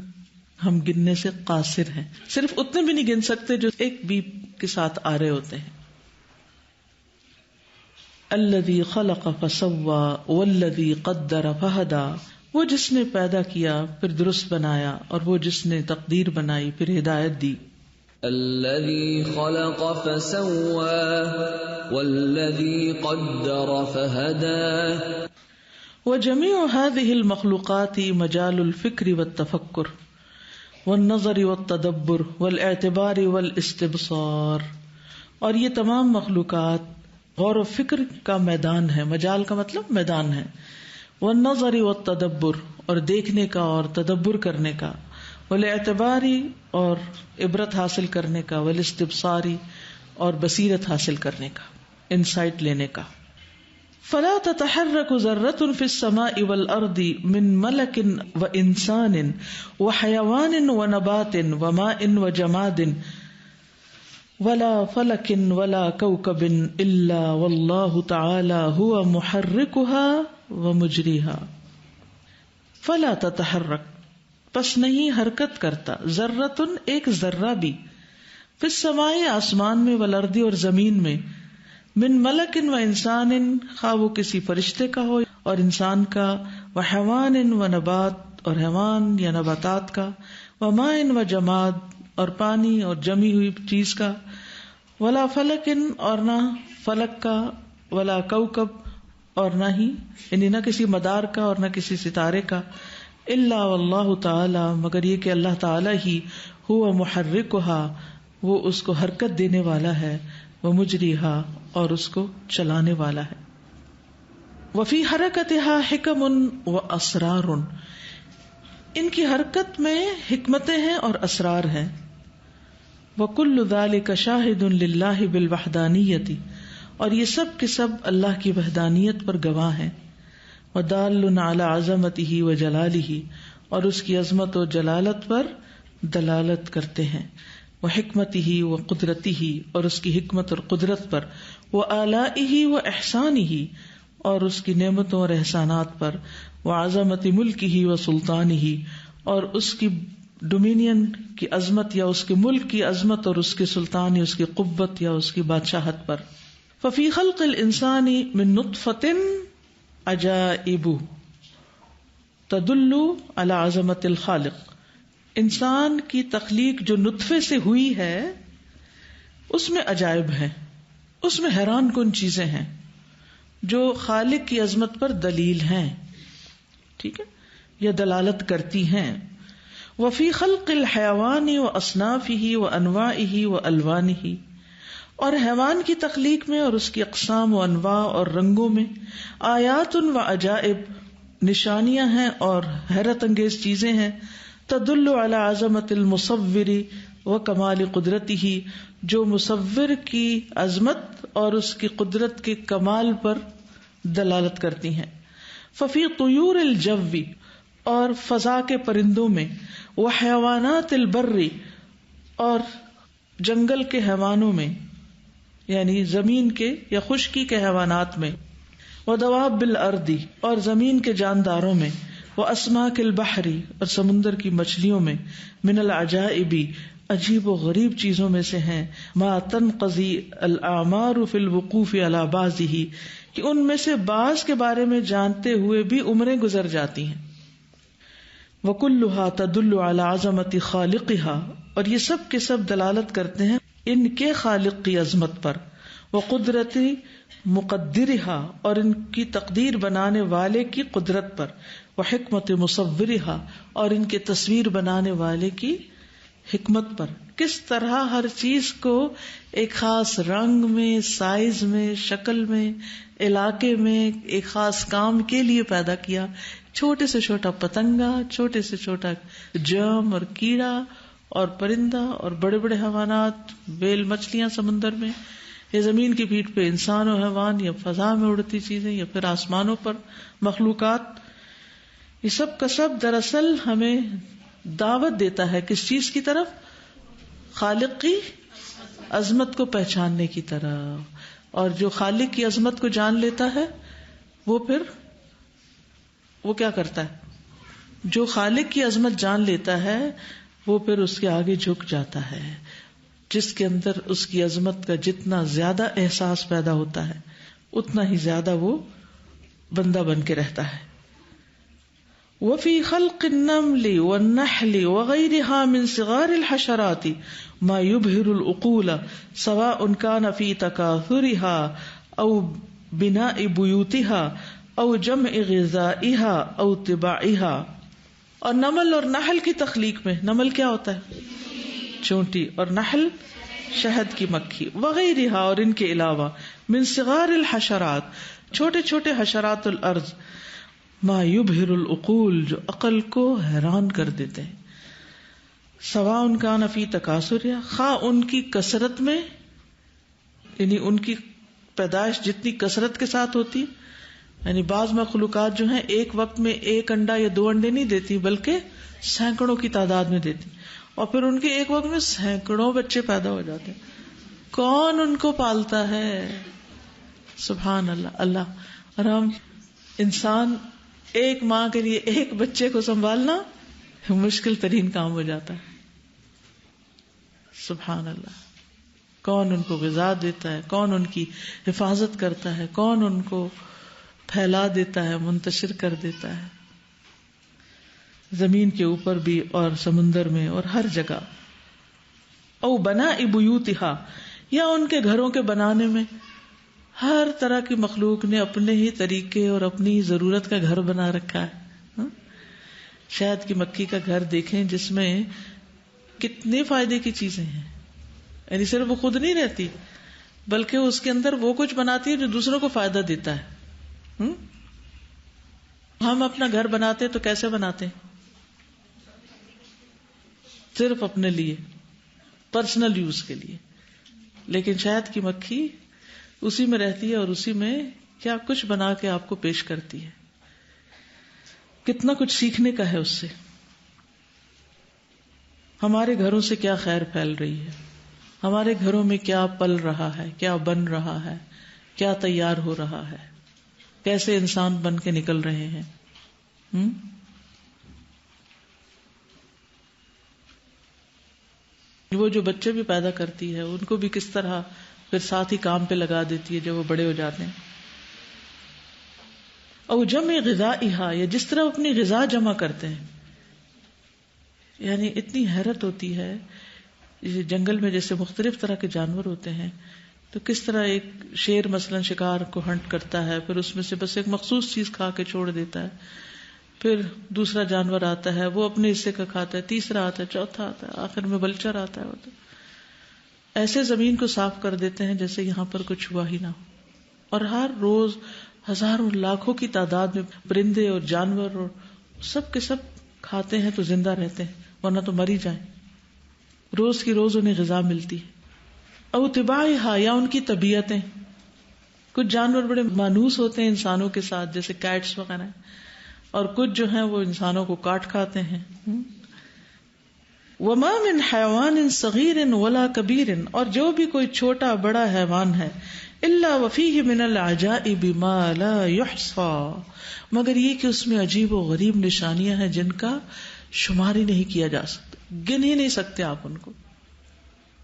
ہم گننے سے قاصر ہیں، صرف اتنے بھی نہیں گن سکتے جو ایک بیپ کے ساتھ آ رہے ہوتے ہیں. الذی خلق فسوی والذی قدر فہدی، وہ جس نے پیدا کیا پھر درست بنایا، اور وہ جس نے تقدیر بنائی پھر ہدایت دی. الذي خلق فسوى والذي قدر فهدى. وجميع هذه المخلوقات مجال الفكر والتفكر والنظر والتدبر والاعتبار والاستبصار، اور یہ تمام مخلوقات غور و فکر کا میدان ہے. مجال کا مطلب میدان ہے. والنظر والتدبر، اور دیکھنے کا اور تدبر کرنے کا، والاعتباری، اور عبرت حاصل کرنے کا، والاستبصاری، اور بصیرت حاصل کرنے کا، انسائٹ لینے کا. فلا تتحرك ذرة في السماء والأرض من ملك وإنسان وحيوان ونبات وماء وجماد ولا فلك ولا كوكب إلا والله تعالى هو محركها ومجريها. فلا تتحرك، پس نہیں حرکت کرتا، ذرۃ، ایک ذرہ بھی، فی السماء، آسمان میں، والارض، اور زمین میں، من ملک و انسان، خواہ وہ کسی فرشتے کا ہو اور انسان کا، وحیوان و نبات، اور حیوان یا نباتات کا، وماء و جماد، اور پانی اور جمی ہوئی چیز کا، ولا فلک، اور نہ فلک کا، ولا کوکب، اور نہ ہی یعنی نہ کسی مدار کا اور نہ کسی ستارے کا، الا واللہ تعالی، مگر یہ کہ اللہ تعالی ہی، ہوا محرکھا، وہ اس کو حرکت دینے والا ہے، ومجریھا، اور اس کو چلانے والا ہے. وفی حرکتھا حکم و اسرار، ان کی حرکت میں حکمتیں ہیں اور اسرار ہیں. وکل ذلک شاہد للہ بالوحدانیۃ، اور یہ سب کے سب اللہ کی وحدانیت پر گواہ ہیں. ودال علی عظمتہ وجلالہ، اور اس کی عظمت و جلالت پر دلالت کرتے ہیں. وحکمتہ وقدرتہ، اور اس کی حکمت اور قدرت پر. وآلائہ واحسانہ، اور اس کی نعمتوں اور احسانات پر. وعظمت ملکہ وسلطانہ، اور اس کی ڈومینین کی عظمت یا اس کے ملک کی عظمت اور اس کے سلطان یا اس کی قوت یا اس کی بادشاہت پر. ففی خلق الانسان من نطفۃ عجائب تدل علی عظمت الخالق، انسان کی تخلیق جو نطفے سے ہوئی ہے اس میں عجائب ہیں، اس میں حیران کن چیزیں ہیں جو خالق کی عظمت پر دلیل ہیں، ٹھیک ہے، یا دلالت کرتی ہیں. وفی خلق الحیوان واصنافہ وانواعہ والوانہ، اور حیوان کی تخلیق میں اور اس کی اقسام و انواع اور رنگوں میں. آیات و عجائب، نشانیاں ہیں اور حیرت انگیز چیزیں ہیں. تدل علی عظمت المصور و کمال قدرتہ، جو مصور کی عظمت اور اس کی قدرت کے کمال پر دلالت کرتی ہیں. ففی طیور الجو، اور فضا کے پرندوں میں. وحیوانات البر، اور جنگل کے حیوانوں میں یعنی زمین کے یا خشکی کے حیوانات میں. ودواب الارض، اور زمین کے جانداروں میں. واسماک البحر، اور سمندر کی مچھلیوں میں. من العجائب، عجیب و غریب چیزوں میں سے ہیں. ما تنقضی الاعمار فی الوقوف علی بعضہ، کہ ان میں سے بعض کے بارے میں جانتے ہوئے بھی عمریں گزر جاتی ہیں. وکلھا تدل علی عظمت خالقھا، اور یہ سب کے سب دلالت کرتے ہیں ان کے خالق کی عظمت پر. وقدرت مقدرھا، اور ان کی تقدیر بنانے والے کی قدرت پر. وحکمت مصورھا، اور ان کے تصویر بنانے والے کی حکمت پر، کس طرح ہر چیز کو ایک خاص رنگ میں، سائز میں، شکل میں، علاقے میں ایک خاص کام کے لیے پیدا کیا. چھوٹے سے چھوٹا پتنگا، چھوٹے سے چھوٹا جرم اور کیڑا اور پرندہ، اور بڑے بڑے حیوانات، بیل مچھلیاں سمندر میں، یا زمین کی پیٹھ پہ انسان و حیوان، یا فضا میں اڑتی چیزیں، یا پھر آسمانوں پر مخلوقات. یہ سب کا سب دراصل ہمیں دعوت دیتا ہے کس چیز کی طرف؟ خالق کی عظمت کو پہچاننے کی طرف. اور جو خالق کی عظمت کو جان لیتا ہے وہ کیا کرتا ہے؟ جو خالق کی عظمت جان لیتا ہے وہ پھر اس کے آگے جھک جاتا ہے. جس کے اندر اس کی عظمت کا جتنا زیادہ احساس پیدا ہوتا ہے اتنا ہی زیادہ وہ بندہ بن کے رہتا ہے. وفي خلق النمل والنحل وغيرها من صغار الحشرات ما يبهر العقول سواء كان في تكاثرها او بناء بيوتها او جمع غذائها او طباعها. اور نمل اور نحل کی تخلیق میں، نمل کیا ہوتا ہے؟ چونٹی، اور نحل شہد کی مکھی، وغیرها اور ان کے علاوہ، من صغار الحشرات چھوٹے چھوٹے حشرات الارض، ما یبہر العقول جو عقل کو حیران کر دیتے ہیں. سواء کان فی تکاثرها خواہ ان کی کثرت میں، یعنی ان کی پیدائش جتنی کثرت کے ساتھ ہوتی، یعنی بعض مخلوقات جو ہیں ایک وقت میں ایک انڈا یا 2 انڈے نہیں دیتی بلکہ سینکڑوں کی تعداد میں دیتی، اور پھر ان کے ایک وقت میں سینکڑوں بچے پیدا ہو جاتے ہیں. کون ان کو پالتا ہے؟ سبحان اللہ. اللہ. اور ہم انسان ایک ماں کے لیے ایک بچے کو سنبھالنا مشکل ترین کام ہو جاتا ہے. سبحان اللہ. کون ان کو غذا دیتا ہے، کون ان کی حفاظت کرتا ہے، کون ان کو پھیلا دیتا ہے، منتشر کر دیتا ہے، زمین کے اوپر بھی اور سمندر میں اور ہر جگہ. او بناء بیوتها یا ان کے گھروں کے بنانے میں، ہر طرح کی مخلوق نے اپنے ہی طریقے اور اپنی ضرورت کا گھر بنا رکھا ہے. شہد کی مکھی کا گھر دیکھیں جس میں کتنے فائدے کی چیزیں ہیں، یعنی صرف وہ خود نہیں رہتی بلکہ اس کے اندر وہ کچھ بناتی ہے جو دوسروں کو فائدہ دیتا ہے. ہم اپنا گھر بناتے تو کیسے بناتے ہیں؟ صرف اپنے لیے، پرسنل یوز کے لیے. لیکن شہد کی مکھی اسی میں رہتی ہے اور اسی میں کیا کچھ بنا کے آپ کو پیش کرتی ہے. کتنا کچھ سیکھنے کا ہے اس سے. ہمارے گھروں سے کیا خیر پھیل رہی ہے، ہمارے گھروں میں کیا پل رہا ہے، کیا بن رہا ہے، کیا تیار ہو رہا ہے، کیسے انسان بن کے نکل رہے ہیں. وہ جو بچے بھی پیدا کرتی ہے ان کو بھی کس طرح پھر ساتھ ہی کام پہ لگا دیتی ہے جب وہ بڑے ہو جاتے ہیں. اور جمع غذائها یا جس طرح اپنی غذا جمع کرتے ہیں، یعنی اتنی حیرت ہوتی ہے. جنگل میں جیسے مختلف طرح کے جانور ہوتے ہیں تو کس طرح ایک شیر مثلا شکار کو ہنٹ کرتا ہے، پھر اس میں سے بس ایک مخصوص چیز کھا کے چھوڑ دیتا ہے، پھر دوسرا جانور آتا ہے وہ اپنے حصے کا کھاتا ہے، تیسرا آتا ہے، چوتھا آتا ہے، آخر میں بلچر آتا ہے. ایسے زمین کو صاف کر دیتے ہیں جیسے یہاں پر کچھ ہوا ہی نہ ہو. اور ہر روز ہزاروں لاکھوں کی تعداد میں پرندے اور جانور اور سب کے سب کھاتے ہیں تو زندہ رہتے ہیں، ورنہ تو مر ہی جائیں. روز کی روز انہیں غذا ملتی ہے. او طباعها یا ان کی طبیعتیں. کچھ جانور بڑے مانوس ہوتے ہیں انسانوں کے ساتھ جیسے کیٹس وغیرہ، اور کچھ جو ہیں وہ انسانوں کو کاٹ کھاتے ہیں. وما من حیوان صغیر ولا کبیر اور جو بھی کوئی چھوٹا بڑا حیوان ہے الا وفیہ من العجائب ما لا یحصى مگر یہ کہ اس میں عجیب و غریب نشانیاں ہیں جن کا شمار ہی نہیں کیا جا سکتا، گن ہی نہیں سکتے آپ ان کو.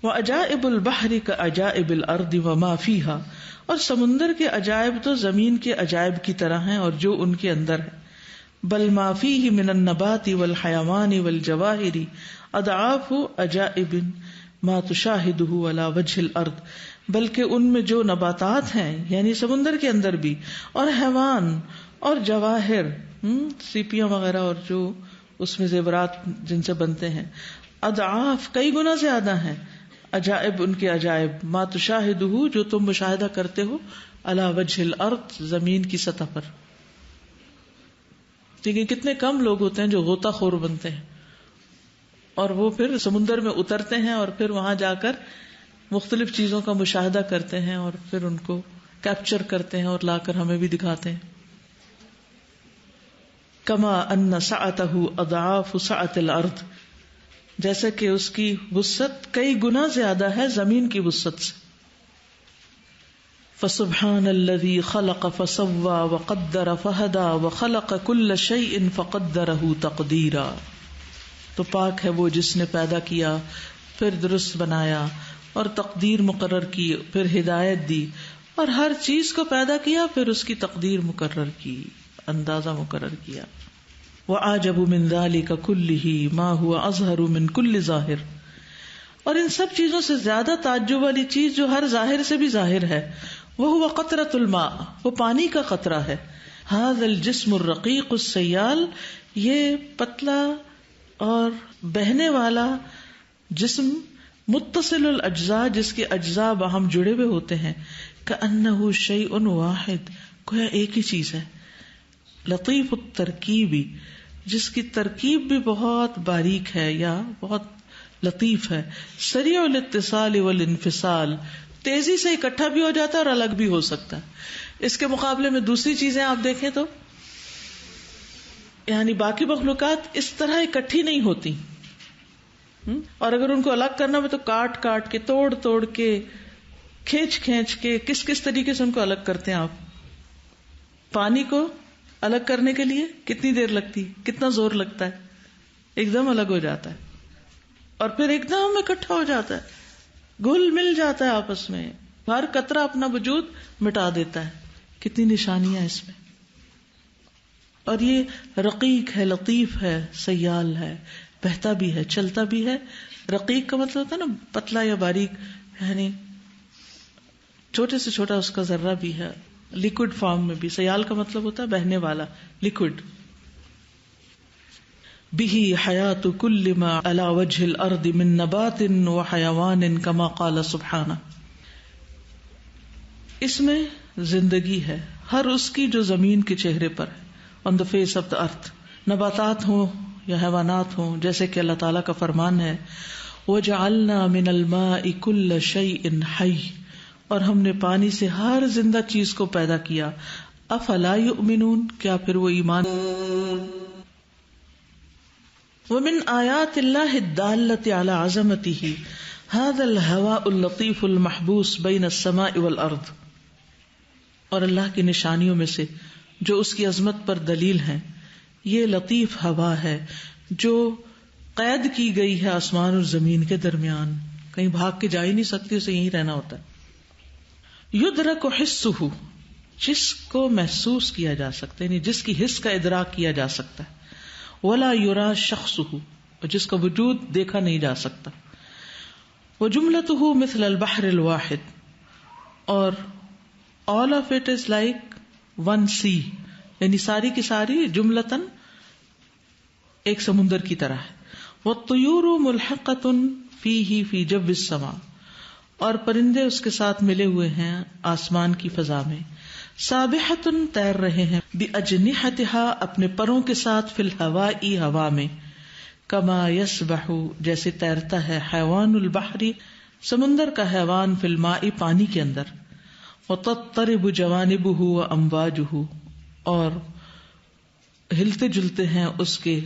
وعجائب البحر کعجائب الارض وما فیہا اور سمندر کے عجائب تو زمین کے عجائب کی طرح ہیں اور جو ان کے اندر ہے. بل ما فیہ من النبات والحیوان والجواہر اضعاف عجائب ما تشاہدہ علی وجہ الارض بلکہ ان میں جو نباتات ہیں یعنی سمندر کے اندر بھی اور حیوان اور جواہر سیپیاں وغیرہ اور جو اس میں زیورات جن سے بنتے ہیں اضعاف کئی گنا زیادہ ہیں، عجائب ان کے عجائب، ما تشاہدہ جو تم مشاہدہ کرتے ہو، علی وجہ الارض زمین کی سطح پر. لیکن کتنے کم لوگ ہوتے ہیں جو غوطہ خور بنتے ہیں اور وہ پھر سمندر میں اترتے ہیں اور پھر وہاں جا کر مختلف چیزوں کا مشاہدہ کرتے ہیں اور پھر ان کو کیپچر کرتے ہیں اور لا کر ہمیں بھی دکھاتے ہیں. کما ان سعتہ اضعاف سعت الارض، جیسے کہ اس کی وسعت کئی گنا زیادہ ہے زمین کی وسعت سے. فسبحان الذی خلق فسوى وقدر فهدى وخلق كل شيء فقدره تقدیرا. تو پاک ہے وہ جس نے پیدا کیا پھر درست بنایا اور تقدیر مقرر کی، پھر ہدایت دی اور ہر چیز کو پیدا کیا پھر اس کی تقدیر مقرر کی، اندازہ مقرر کیا. وَأَعْجَبُ مِنْ ذَلِكَ كُلِّهِ مَا هُوَ أَظْهَرُ مِنْ كُلِّ ظَاهِرٍ. اور ان سب چیزوں سے زیادہ تعجب والی چیز جو ہر ظاہر سے بھی ظاہر ہے، وَهُوَ قَطْرَةُ الْمَاءِ، وہ پانی کا قطرہ ہے. هَذَا الْجِسْمُ الرَّقِيقُ السَّيَّالُ، یہ پتلا اور بہنے والا جسم، متصل الاجزاء جس کے اجزاء باہم جڑے ہوئے ہوتے ہیں، كَأَنَّهُ شَيْءٌ واحد، گویا ایک ہی چیز ہے. لطیف الترکیبی، جس کی ترکیب بھی بہت باریک ہے یا بہت لطیف ہے. سریع الاتصال والانفصال، تیزی سے اکٹھا بھی ہو جاتا ہے اور الگ بھی ہو سکتا ہے. اس کے مقابلے میں دوسری چیزیں آپ دیکھیں تو یعنی باقی مخلوقات اس طرح اکٹھی نہیں ہوتی، اور اگر ان کو الگ کرنا ہو تو کاٹ کاٹ کے، توڑ توڑ کے، کھینچ کھینچ کے، کس طریقے سے ان کو الگ کرتے ہیں آپ. پانی کو الگ کرنے کے لیے کتنی دیر لگتی، کتنا زور لگتا ہے، ایک دم الگ ہو جاتا ہے اور پھر ایک دم اکٹھا ہو جاتا ہے، گھل مل جاتا ہے آپس میں، ہر قطرہ اپنا وجود مٹا دیتا ہے. کتنی نشانیاں اس میں. اور یہ رقیق ہے، لطیف ہے، سیال ہے، بہتا بھی ہے، چلتا بھی ہے. رقیق کا مطلب ہوتا ہے نا پتلا یا باریک، یعنی چھوٹے سے چھوٹا اس کا ذرہ بھی ہے، لیکوڈ فارم میں بھی. سیال کا مطلب ہوتا ہے بہنے والا، لیکوڈ. به حیات کل ما علی وجہ الارض من نبات و حیوان کما قال سبحانہ، اس میں زندگی ہے ہر اس کی جو زمین کے چہرے پر ہے، آن دا فیس آف دا ارتھ، نباتات ہوں یا حیوانات ہوں، جیسے کہ اللہ تعالیٰ کا فرمان ہے وَجَعَلْنَا مِنَ الْمَاءِ كُلَّ شَيْءٍ حَيٍّ، اور ہم نے پانی سے ہر زندہ چیز کو پیدا کیا. افلا یؤمنون، کیا پھر وہ ایمان. ومن آیات اللہ الدالۃ علی عظمتہ ھذا الہواء اللطیف المحبوس بین السماء والارض، اور اللہ کی نشانیوں میں سے جو اس کی عظمت پر دلیل ہیں، یہ لطیف ہوا ہے جو قید کی گئی ہے آسمان اور زمین کے درمیان، کہیں بھاگ کے جا ہی نہیں سکتی، اسے یہیں رہنا ہوتا ہے. یدرک حسہ، جس کو محسوس کیا جا سکتا ہے، یعنی جس کی حس کا ادراک کیا جا سکتا ہے. ولا یرا شخصہ، جس کا وجود دیکھا نہیں جا سکتا. وجملتہ مثل البحر الواحد، اور all of it is like one sea، یعنی ساری کی ساری جملتاً ایک سمندر کی طرح ہے. والطیور ملحقۃ فیہ فی جو السماء، اور پرندے اس کے ساتھ ملے ہوئے ہیں آسمان کی فضا میں. سابحۃ، تیر رہے ہیں، باجنحتها، اپنے پروں کے ساتھ، فی الہواء، ہوا میں. کما یسبح، جیسے تیرتا ہے، حیوان البحر، سمندر کا حیوان، فی الماء، پانی کے اندر. وتضطرب جوانبہ وامواجہ، اور ہلتے جلتے ہیں اس کے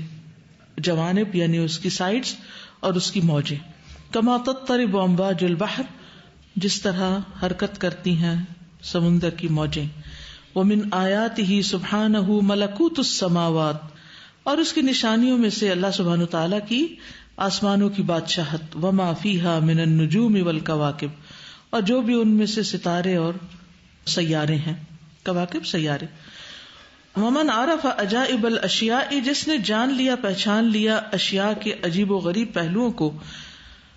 جوانب یعنی اس کی سائڈز اور اس کی موجیں. کما تضطرب امواج البحر، جس طرح حرکت کرتی ہیں سمندر کی موجیں. ومن آیاتہ سبحانہ ملکوت السماوات، اور اس کی نشانیوں میں سے اللہ سبحانہ تعالیٰ کی آسمانوں کی بادشاہت. وما فیہا من النجوم والکواکب، اور جو بھی ان میں سے ستارے اور سیارے ہیں، کواکب سیارے. ومن عرف عجائب الاشیاء، جس نے جان لیا پہچان لیا اشیاء کے عجیب و غریب پہلوؤں کو.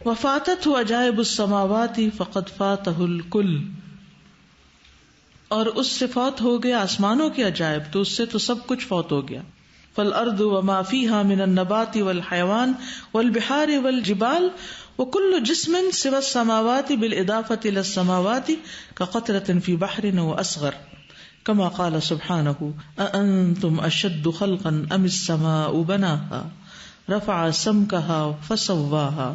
وفاتتہ عجائب السماوات فقد فاتہ الکل، اور اس سے فوت ہو گیا آسمانوں کے عجائب، تو اس سے تو سب کچھ فوت ہو گیا. فالارض وما فيها من النبات والحيوان والبحار والجبال وكل جسم سوى السماوات بالإضافة إلى السماوات كقطرة في بحر وأصغر كما قال سبحانه أأنتم أشد خلقا أم السماء بناها رفع سمكها فسواها.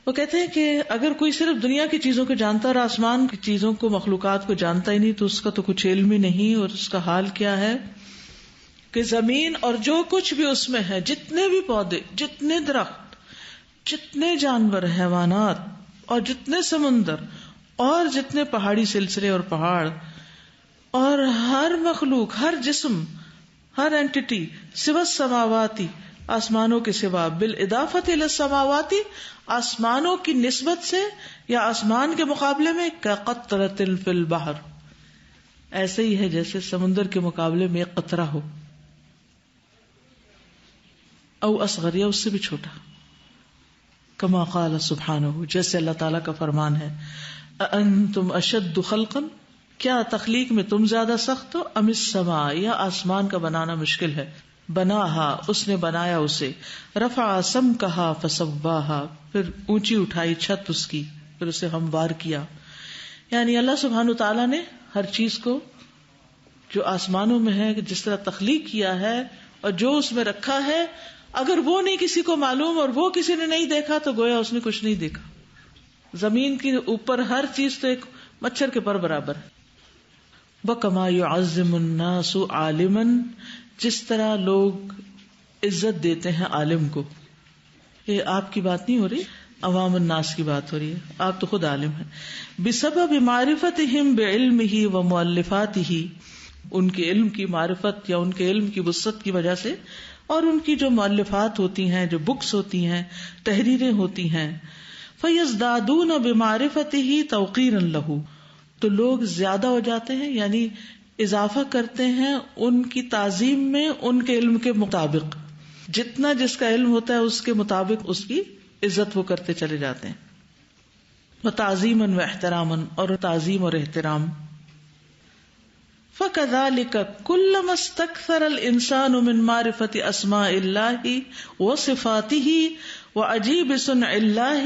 وہ کہتے ہیں کہ اگر کوئی صرف دنیا کی چیزوں کو جانتا اور آسمان کی چیزوں کو مخلوقات کو جانتا ہی نہیں تو اس کا تو کچھ علم ہی نہیں. اور اس کا حال کیا ہے کہ زمین اور جو کچھ بھی اس میں ہے، جتنے بھی پودے، جتنے درخت، جتنے جانور، حیوانات، اور جتنے سمندر اور جتنے پہاڑی سلسلے اور پہاڑ اور ہر مخلوق، ہر جسم، ہر اینٹی سوى السماواتی، آسمانوں کے سوا، بالاضافت الی السماواتی، آسمانوں کی نسبت سے یا آسمان کے مقابلے میں، کقطرۃ فی البحر، ایسے ہی ہے جیسے سمندر کے مقابلے میں ایک قطرہ ہو، او اصغر، یا اس سے بھی چھوٹا. کما قال سبحانہ، جیسے اللہ تعالیٰ کا فرمان ہے، اانتم اشد خلقا، کیا تخلیق میں تم زیادہ سخت ہو، ام السماء، یا آسمان کا بنانا مشکل ہے، بناہا، اس نے بنایا اسے، رفع سمکہا فسواہا، پھر اونچی اٹھائی چھت اس کی، پھر اسے ہموار کیا. یعنی اللہ سبحانہ تعالیٰ نے ہر چیز کو جو آسمانوں میں ہے جس طرح تخلیق کیا ہے اور جو اس میں رکھا ہے، اگر وہ نہیں کسی کو معلوم اور وہ کسی نے نہیں دیکھا تو گویا اس نے کچھ نہیں دیکھا. زمین کے اوپر ہر چیز تو ایک مچھر کے پر برابر ہے. وَكَمَا يُعَظِّمُ النَّاسُ عَالِمًا، جس طرح لوگ عزت دیتے ہیں عالم کو. یہ آپ کی بات نہیں ہو رہی، عوام الناس کی بات ہو رہی ہے، آپ تو خود عالم ہیں. بسبب معرفتہم بعلمہ ومؤلفاتہ، ان کے علم کی معرفت یا ان کے علم کی وسعت کی وجہ سے، اور ان کی جو مؤلفات ہوتی ہیں، جو بکس ہوتی ہیں، تحریریں ہوتی ہیں. فیزدادون بمعرفتہ توقیرا لہ، تو لوگ زیادہ ہو جاتے ہیں، یعنی اضافہ کرتے ہیں ان کی تعظیم میں ان کے علم کے مطابق. جتنا جس کا علم ہوتا ہے اس کے مطابق اس کی عزت وہ کرتے چلے جاتے ہیں. وتعظیما واحتراما، اور تعظیم اور احترام. فَكَذَلِكَ كُلَّمَا اسْتَكْثَرَ الْإِنسَانُ مِنْ مَعْرِفَةِ أَسْمَاءِ اللَّهِ وَصِفَاتِهِ وَعَجِيبِ صُنْعِ اللَّهِ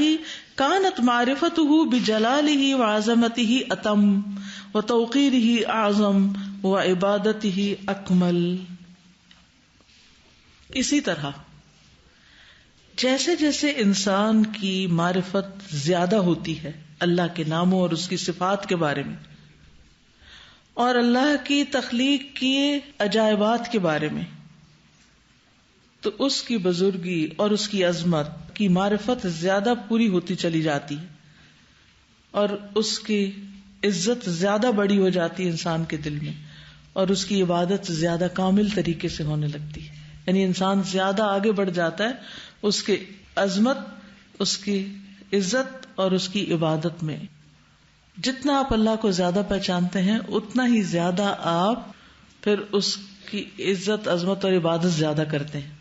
كَانَتْ مَعْرِفَتُهُ بِجَلَالِهِ وَعَظَمَتِهِ أَتَمَّ وَتَوْقِيرِهِ أَعْظَمَ وَعِبَادَتِهِ أَكْمَلَ. اسی طرح جیسے جیسے انسان کی معرفت زیادہ ہوتی ہے اللہ کے ناموں اور اس کی صفات کے بارے میں، اور اللہ کی تخلیق کی عجائبات کے بارے میں، تو اس کی بزرگی اور اس کی عظمت کی معرفت زیادہ پوری ہوتی چلی جاتی ہے، اور اس کی عزت زیادہ بڑی ہو جاتی ہے انسان کے دل میں، اور اس کی عبادت زیادہ کامل طریقے سے ہونے لگتی ہے. یعنی انسان زیادہ آگے بڑھ جاتا ہے اس کی عظمت، اس کی عزت اور اس کی عبادت میں. جتنا آپ اللہ کو زیادہ پہچانتے ہیں اتنا ہی زیادہ آپ پھر اس کی عزت، عظمت اور عبادت زیادہ کرتے ہیں.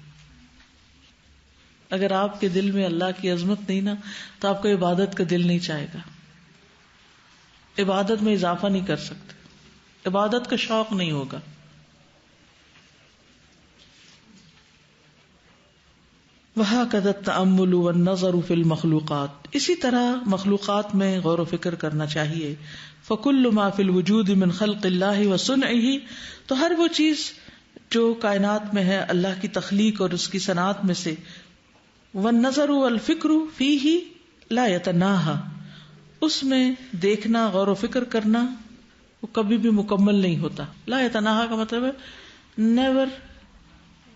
اگر آپ کے دل میں اللہ کی عظمت نہیں نا تو آپ کو عبادت کا دل نہیں چاہے گا، عبادت میں اضافہ نہیں کر سکتے، عبادت کا شوق نہیں ہوگا. وَهَكَذَا التَّأَمُّلُ وَالنَّظَرُ فِي الْمَخْلُوقَاتِ، اسی طرح مخلوقات میں غور و فکر کرنا چاہیے. فَكُلُّ مَا فِي الْوُجُودِ مِنْ خَلْقِ اللَّهِ وَصُنْعِهِ، تو ہر وہ چیز جو کائنات میں ہے اللہ کی تخلیق اور اس کی صنعت میں سے. وَالنَّظَرُ وَالْفِكْرُ فِيهِ لَا يَتَنَاهَى، اس میں دیکھنا، غور و فکر کرنا وہ کبھی بھی مکمل نہیں ہوتا. لا يتناہا کا مطلب ہے نیور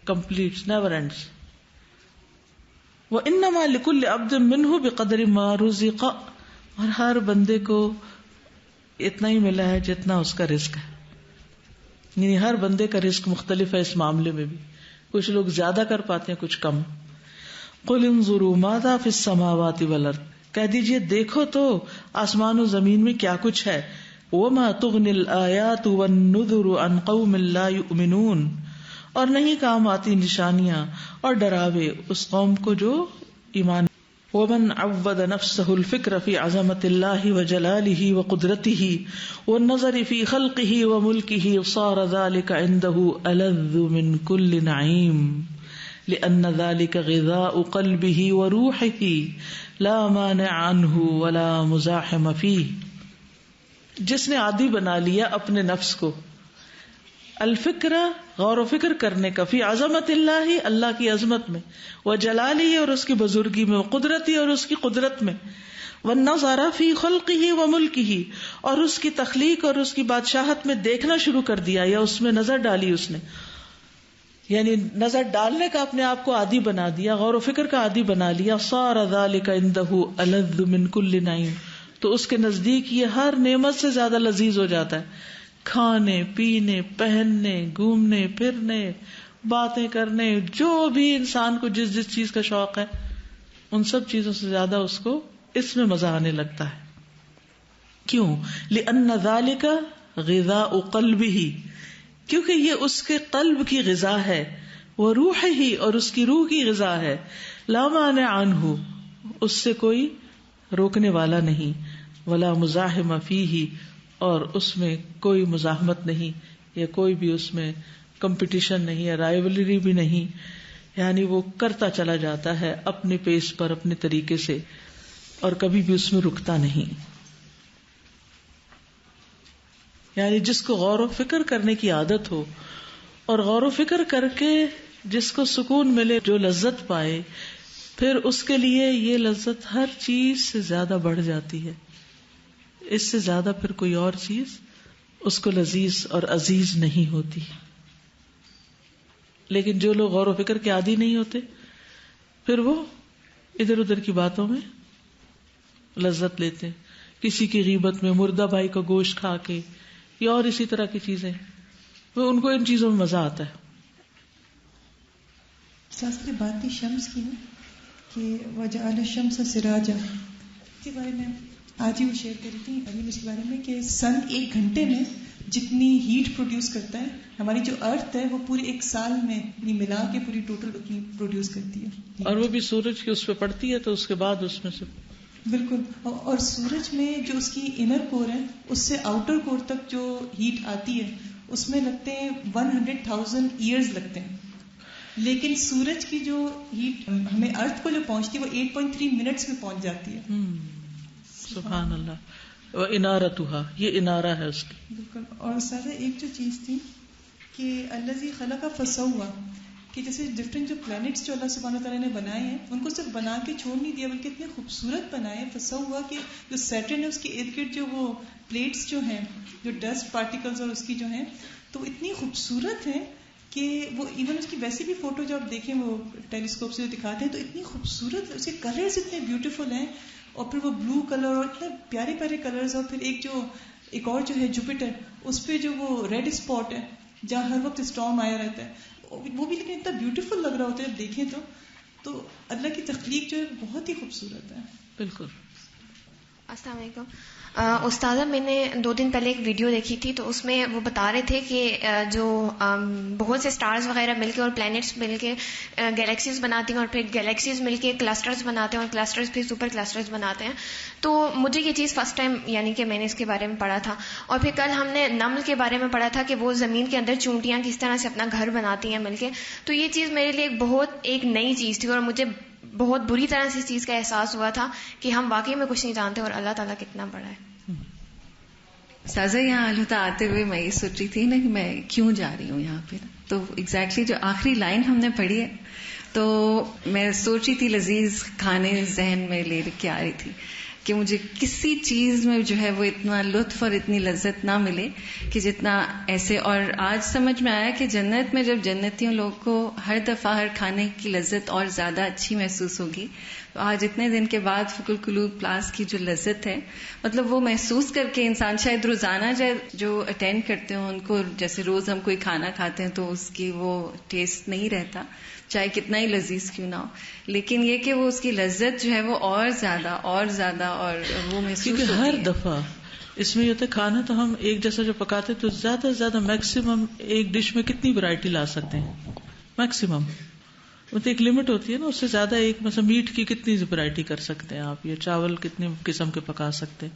کمپلیٹ، نیور اینڈز. وَإِنَّمَا لِكُلِّ عَبْدٍ مِّنْهُ بِقَدْرِ مَا رُزِقَ، اور ہر بندے کو اتنا ہی ملا ہے جتنا اس کا رزق ہے. یعنی ہر بندے کا رزق مختلف ہے اس معاملے میں بھی، کچھ لوگ زیادہ کر پاتے ہیں، کچھ کم. قُلِ انظُرُوا مَاذَا فِي السَّمَاوَاتِ وَالْأَرْضِ، کہہ دیجئے دیکھو تو آسمان و زمین میں کیا کچھ ہے. وَمَا تُغْنِ الْآيَاتُ وَالنُّذُرُ عَنْ قَوْمٍ لَا يُؤْمِنُونَ، اور نہیں کام آتی نشانیاں اور ڈراوے اس قوم کو جو ایمان. ومن عود نفسه الفكر في عظمة الله وجلاله وقدرته والنظر في خلقه وملكه صار ذلك عنده ألذ من كل نعيم لأن ذلك غذاء قلبه وروحه لا مانع عنه ولا مزاحم فيه. جس نے عادی بنا لیا اپنے نفس کو الفکر غور و فکر کرنے کا فی عظمت اللہ اللہ کی عظمت میں وجلالہ اور اس کی بزرگی میں وقدرتی اور اس کی قدرت میں والنظر فی خلقہ وملکہ اور اس کی تخلیق اور اس کی بادشاہت میں دیکھنا شروع کر دیا یا اس میں نظر ڈالی اس نے، یعنی نظر ڈالنے کا اپنے آپ کو عادی بنا دیا، غور و فکر کا عادی بنا لیا. صار ذلک عندہ الذ من کل نعیم، تو اس کے نزدیک یہ ہر نعمت سے زیادہ لذیذ ہو جاتا ہے. کھانے پینے پہننے گھومنے پھرنے باتیں کرنے جو بھی انسان کو جس جس چیز کا شوق ہے ان سب چیزوں سے زیادہ اس کو اس میں مزہ آنے لگتا ہے. کیوں؟ لأن ذلك غذاء قلبه، کیونکہ یہ اس کے قلب کی غذا ہے، وہ روح ہی اور اس کی روح کی غذا ہے. لا مانع عنہ، اس سے کوئی روکنے والا نہیں، ولا مزاحم فیہ، اور اس میں کوئی مزاحمت نہیں یا کوئی بھی اس میں کمپٹیشن نہیں ہے، رائیولری بھی نہیں، یعنی وہ کرتا چلا جاتا ہے اپنے پیس پر اپنے طریقے سے اور کبھی بھی اس میں رکتا نہیں. یعنی جس کو غور و فکر کرنے کی عادت ہو اور غور و فکر کر کے جس کو سکون ملے، جو لذت پائے، پھر اس کے لیے یہ لذت ہر چیز سے زیادہ بڑھ جاتی ہے. اس سے زیادہ پھر کوئی اور چیز اس کو لذیذ اور عزیز نہیں ہوتی. لیکن جو لوگ غور و فکر کے عادی نہیں ہوتے پھر وہ ادھر ادھر کی باتوں میں لذت لیتے ہیں، کسی کی غیبت میں، مردہ بھائی کا گوشت کھا کے یا اور اسی طرح کی چیزیں، وہ ان کو ان چیزوں میں مزہ آتا ہے. ساستے بات تھی شمس کی نا کہ وجعل الشمس سراجا، کے بارے میں آج ہی وہ شیئر کری تھی ابھی اس کے بارے میں کہ سن 1 گھنٹے میں جتنی ہیٹ پروڈیوس کرتا ہے، ہماری جو ارتھ ہے وہ پورے 1 سال میں ملا کے پوری ٹوٹل اتنی پروڈیوس کرتی ہے. اور وہ بھی سورج کی اس پہ پڑتی ہے تو اس کے بعد اس میں سے بالکل. اور سورج میں جو اس کی انر کور ہے اس سے آؤٹر کور تک جو ہیٹ آتی ہے اس میں لگتے ہیں 100,000 ایئرز لگتے ہیں، لیکن سورج کی جو ہیٹ ہمیں ارتھ کو جو پہنچتی ہے وہ 8.3 منٹس میں پہنچ جاتی ہے. سبحان اللہ. وانارتها، یہ انارہ ہے اس کی. بالکل. اور سارا ایک جو چیز تھی کہ الذی خلق فسوى، کہ جیسے ڈفرینٹ جو پلانٹس جو اللہ سبحانہ تعالیٰ نے بنائے ہیں ان کو صرف بنا کے چھوڑ نہیں دیا بلکہ اتنے خوبصورت بنائے. فسوى کہ جو سیٹرن ہے اس کے ارد گرد جو وہ پلیٹس جو ہیں، جو ڈسٹ پارٹیکلز اور اس کی جو ہیں تو اتنی خوبصورت ہیں کہ وہ ایون اس کی ویسے بھی فوٹو جو آپ دیکھیں وہ ٹیلیسکوپ سے جو دکھاتے ہیں تو اتنی خوبصورت، اس کے کلرز اتنے بیوٹیفل ہیں، اور پھر وہ بلو کلر اور اتنے پیارے پیارے کلرز. اور پھر ایک اور جو ہے جوپیٹر، اس پہ جو وہ ریڈ اسپاٹ ہے جہاں ہر وقت اسٹارم آیا رہتا ہے، وہ بھی لیکن اتنا بیوٹیفل لگ رہا ہوتا ہے جب دیکھیں تو اللہ کی تخلیق جو ہے بہت ہی خوبصورت ہے. بالکل. السلام علیکم استاذہ، میں نے 2 دن پہلے ایک ویڈیو دیکھی تھی تو اس میں وہ بتا رہے تھے کہ جو بہت سے سٹارز وغیرہ مل کے اور پلانٹس مل کے گلیکسیز بناتی ہیں اور پھر گلیکسیز مل کے کلسٹرز بناتے ہیں اور کلسٹرز پھر سپر کلسٹرز بناتے ہیں. تو مجھے یہ چیز فرسٹ ٹائم یعنی کہ میں نے اس کے بارے میں پڑھا تھا. اور پھر کل ہم نے نمل کے بارے میں پڑھا تھا کہ وہ زمین کے اندر چونٹیاں کس طرح سے اپنا گھر بناتی ہیں مل کے. تو یہ چیز میرے لیے ایک نئی چیز تھی اور مجھے بہت بری طرح سے اس چیز کا احساس ہوا تھا کہ ہم واقعی میں کچھ نہیں جانتے اور اللہ تعالیٰ کتنا بڑا ہے. سازا یہاں الہدا آتے ہوئے میں یہ سوچ رہی تھی نا کہ میں کیوں جا رہی ہوں یہاں پہ، تو ایگزیکٹلی جو آخری لائن ہم نے پڑھی ہے تو میں سوچ رہی تھی لذیذ کھانے ذہن میں لے کے آ رہی تھی کہ مجھے کسی چیز میں جو ہے وہ اتنا لطف اور اتنی لذت نہ ملے کہ جتنا ایسے. اور آج سمجھ میں آیا کہ جنت میں جب جنتیوں لوگ کو ہر دفعہ ہر کھانے کی لذت اور زیادہ اچھی محسوس ہوگی، تو آج اتنے دن کے بعد فکر قلوب کلاس کی جو لذت ہے، مطلب وہ محسوس کر کے انسان شاید روزانہ جو اٹینڈ کرتے ہوں ان کو، جیسے روز ہم کوئی کھانا کھاتے ہیں تو اس کی وہ ٹیسٹ نہیں رہتا چاہے کتنا ہی لذیذ کیوں نہ ہو، لیکن یہ کہ وہ اس کی لذت جو ہے وہ اور زیادہ اور وہ محسوس ہوتی ہے. کیونکہ ہر دفعہ اس میں یہ ہوتا ہے کھانا تو ہم ایک جیسا جو پکاتے تو زیادہ سے زیادہ میکسیمم ایک ڈش میں کتنی ورائٹی لا سکتے ہیں میکسیمم. تو ایک لمٹ ہوتی ہے نا، اس سے زیادہ ایک مثلا میٹ کی کتنی ورائٹی کر سکتے ہیں آپ، یا چاول کتنے قسم کے پکا سکتے ہیں،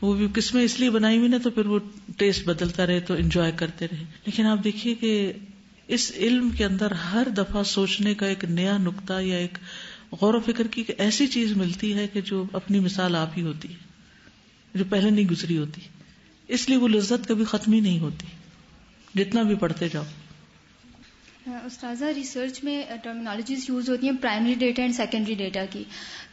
وہ بھی قسمیں اس لیے بنائی ہوئی نا تو پھر وہ ٹیسٹ بدلتا رہے تو انجوائے کرتے رہے. لیکن آپ دیکھیے کہ اس علم کے اندر ہر دفعہ سوچنے کا ایک نیا نقطہ یا ایک غور و فکر کی ایک ایسی چیز ملتی ہے کہ جو اپنی مثال آپ ہی ہوتی ہے، جو پہلے نہیں گزری ہوتی. اس لیے وہ لذت کبھی ختم ہی نہیں ہوتی جتنا بھی پڑھتے جاؤ. استاذہ ریسرچ میں ٹرمینالوجیز یوز ہوتی ہیں primary data and secondary data کی.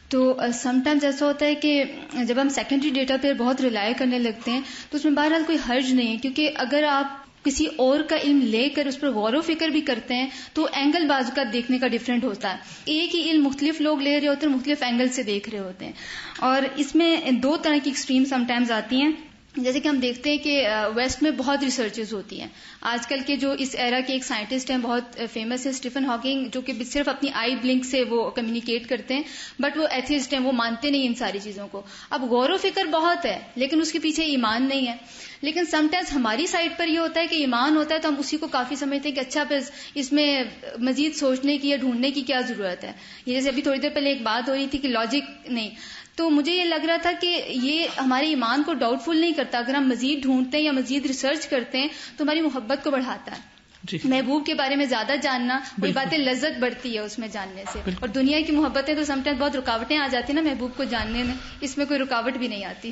تو سم ٹائمز ایسا ہوتا ہے کہ جب ہم سیکنڈری ڈیٹا پہ بہت ریلائی کرنے لگتے ہیں تو اس میں بہرحال کوئی حرج نہیں ہے، کیونکہ اگر آپ کسی اور کا علم لے کر اس پر غور و فکر بھی کرتے ہیں تو اینگل بازو کا دیکھنے کا ڈفرینٹ ہوتا ہے. ایک ہی علم مختلف لوگ لے رہے ہوتے ہیں، مختلف اینگل سے دیکھ رہے ہوتے ہیں، اور اس میں دو طرح کی ایکسٹریم سم ٹائمز آتی ہیں. جیسے کہ ہم دیکھتے ہیں کہ ویسٹ میں بہت ریسرچز ہوتی ہیں. آج کل کے جو اس ایرا کے ایک سائنٹسٹ ہیں بہت فیمس ہے اسٹیفن ہاکنگ، جو کہ صرف اپنی آئی بلنک سے وہ کمیونیکیٹ کرتے ہیں، بٹ وہ ایتھیسٹ ہیں، وہ مانتے نہیں ان ساری چیزوں کو. اب غور و فکر بہت ہے لیکن اس کے پیچھے ایمان نہیں ہے. لیکن سم ٹائمز ہماری سائڈ پر یہ ہوتا ہے کہ ایمان ہوتا ہے تو ہم اسی کو کافی سمجھتے ہیں کہ اچھا بس اس میں مزید سوچنے کی یا ڈھونڈنے کی کیا ضرورت ہے. یہ جیسے ابھی تھوڑی دیر پہلے ایک بات ہو رہی تھی کہ لاجک نہیں، تو مجھے یہ لگ رہا تھا کہ یہ ہمارے ایمان کو ڈاؤٹ فل نہیں کرتا. اگر ہم مزید ڈھونڈتے ہیں یا مزید ریسرچ کرتے ہیں تو ہماری محبت کو بڑھاتا ہے. محبوب کے بارے میں زیادہ جاننا، کوئی باتیں لذت بڑھتی ہے اس میں جاننے سے. اور دنیا کی محبتیں تو سم ٹائم بہت رکاوٹیں آ جاتی ہیں نا محبوب کو جاننے میں، اس میں کوئی رکاوٹ بھی نہیں آتی.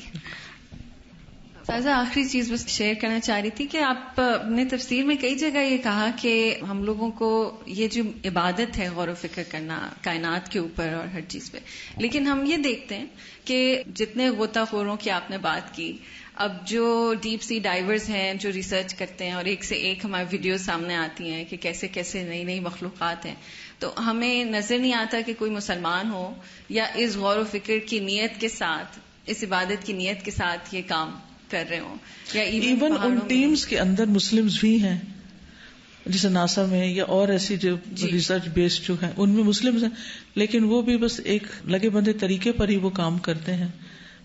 فائزہ آخری چیز بس شیئر کرنا چاہ رہی تھی کہ آپ نے تفسیر میں کئی جگہ یہ کہا کہ ہم لوگوں کو یہ جو عبادت ہے غور و فکر کرنا کائنات کے اوپر اور ہر چیز پہ، لیکن ہم یہ دیکھتے ہیں کہ جتنے غوطہ خوروں کی آپ نے بات کی، اب جو ڈیپ سی ڈائیورز ہیں جو ریسرچ کرتے ہیں اور ایک سے ایک ہماری ویڈیوز سامنے آتی ہیں کہ کیسے کیسے نئی نئی مخلوقات ہیں، تو ہمیں نظر نہیں آتا کہ کوئی مسلمان ہو یا اس غور و فکر کی نیت کے ساتھ، اس عبادت کی نیت کے ساتھ یہ کام کر رہے ہوں. یا ایون ان ٹیمز کے اندر مسلمز بھی ہیں، جیسے ناسا میں یا اور ایسی جو ریسرچ بیسڈ جو ہیں ان میں مسلمز ہیں، لیکن وہ بھی بس ایک لگے بندے طریقے پر ہی وہ کام کرتے ہیں.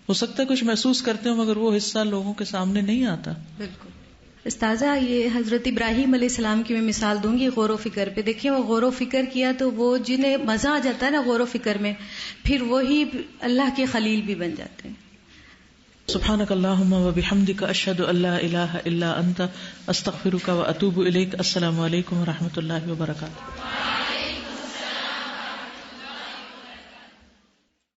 ہو سکتا ہے کچھ محسوس کرتے ہوں مگر وہ حصہ لوگوں کے سامنے نہیں آتا. بالکل. استاذہ یہ حضرت ابراہیم علیہ السلام کی میں مثال دوں گی غور و فکر پہ. دیکھیں وہ غور و فکر کیا تو وہ جنہیں مزہ آ جاتا ہے نا غور و فکر میں، پھر وہی اللہ کے خلیل بھی بن جاتے ہیں. سبحانک اللہم و بحمدک اشہد ان لا الہ الا انت استغفرک و اتوب الیک. السلام علیکم و رحمۃ اللہ وبرکاتہ.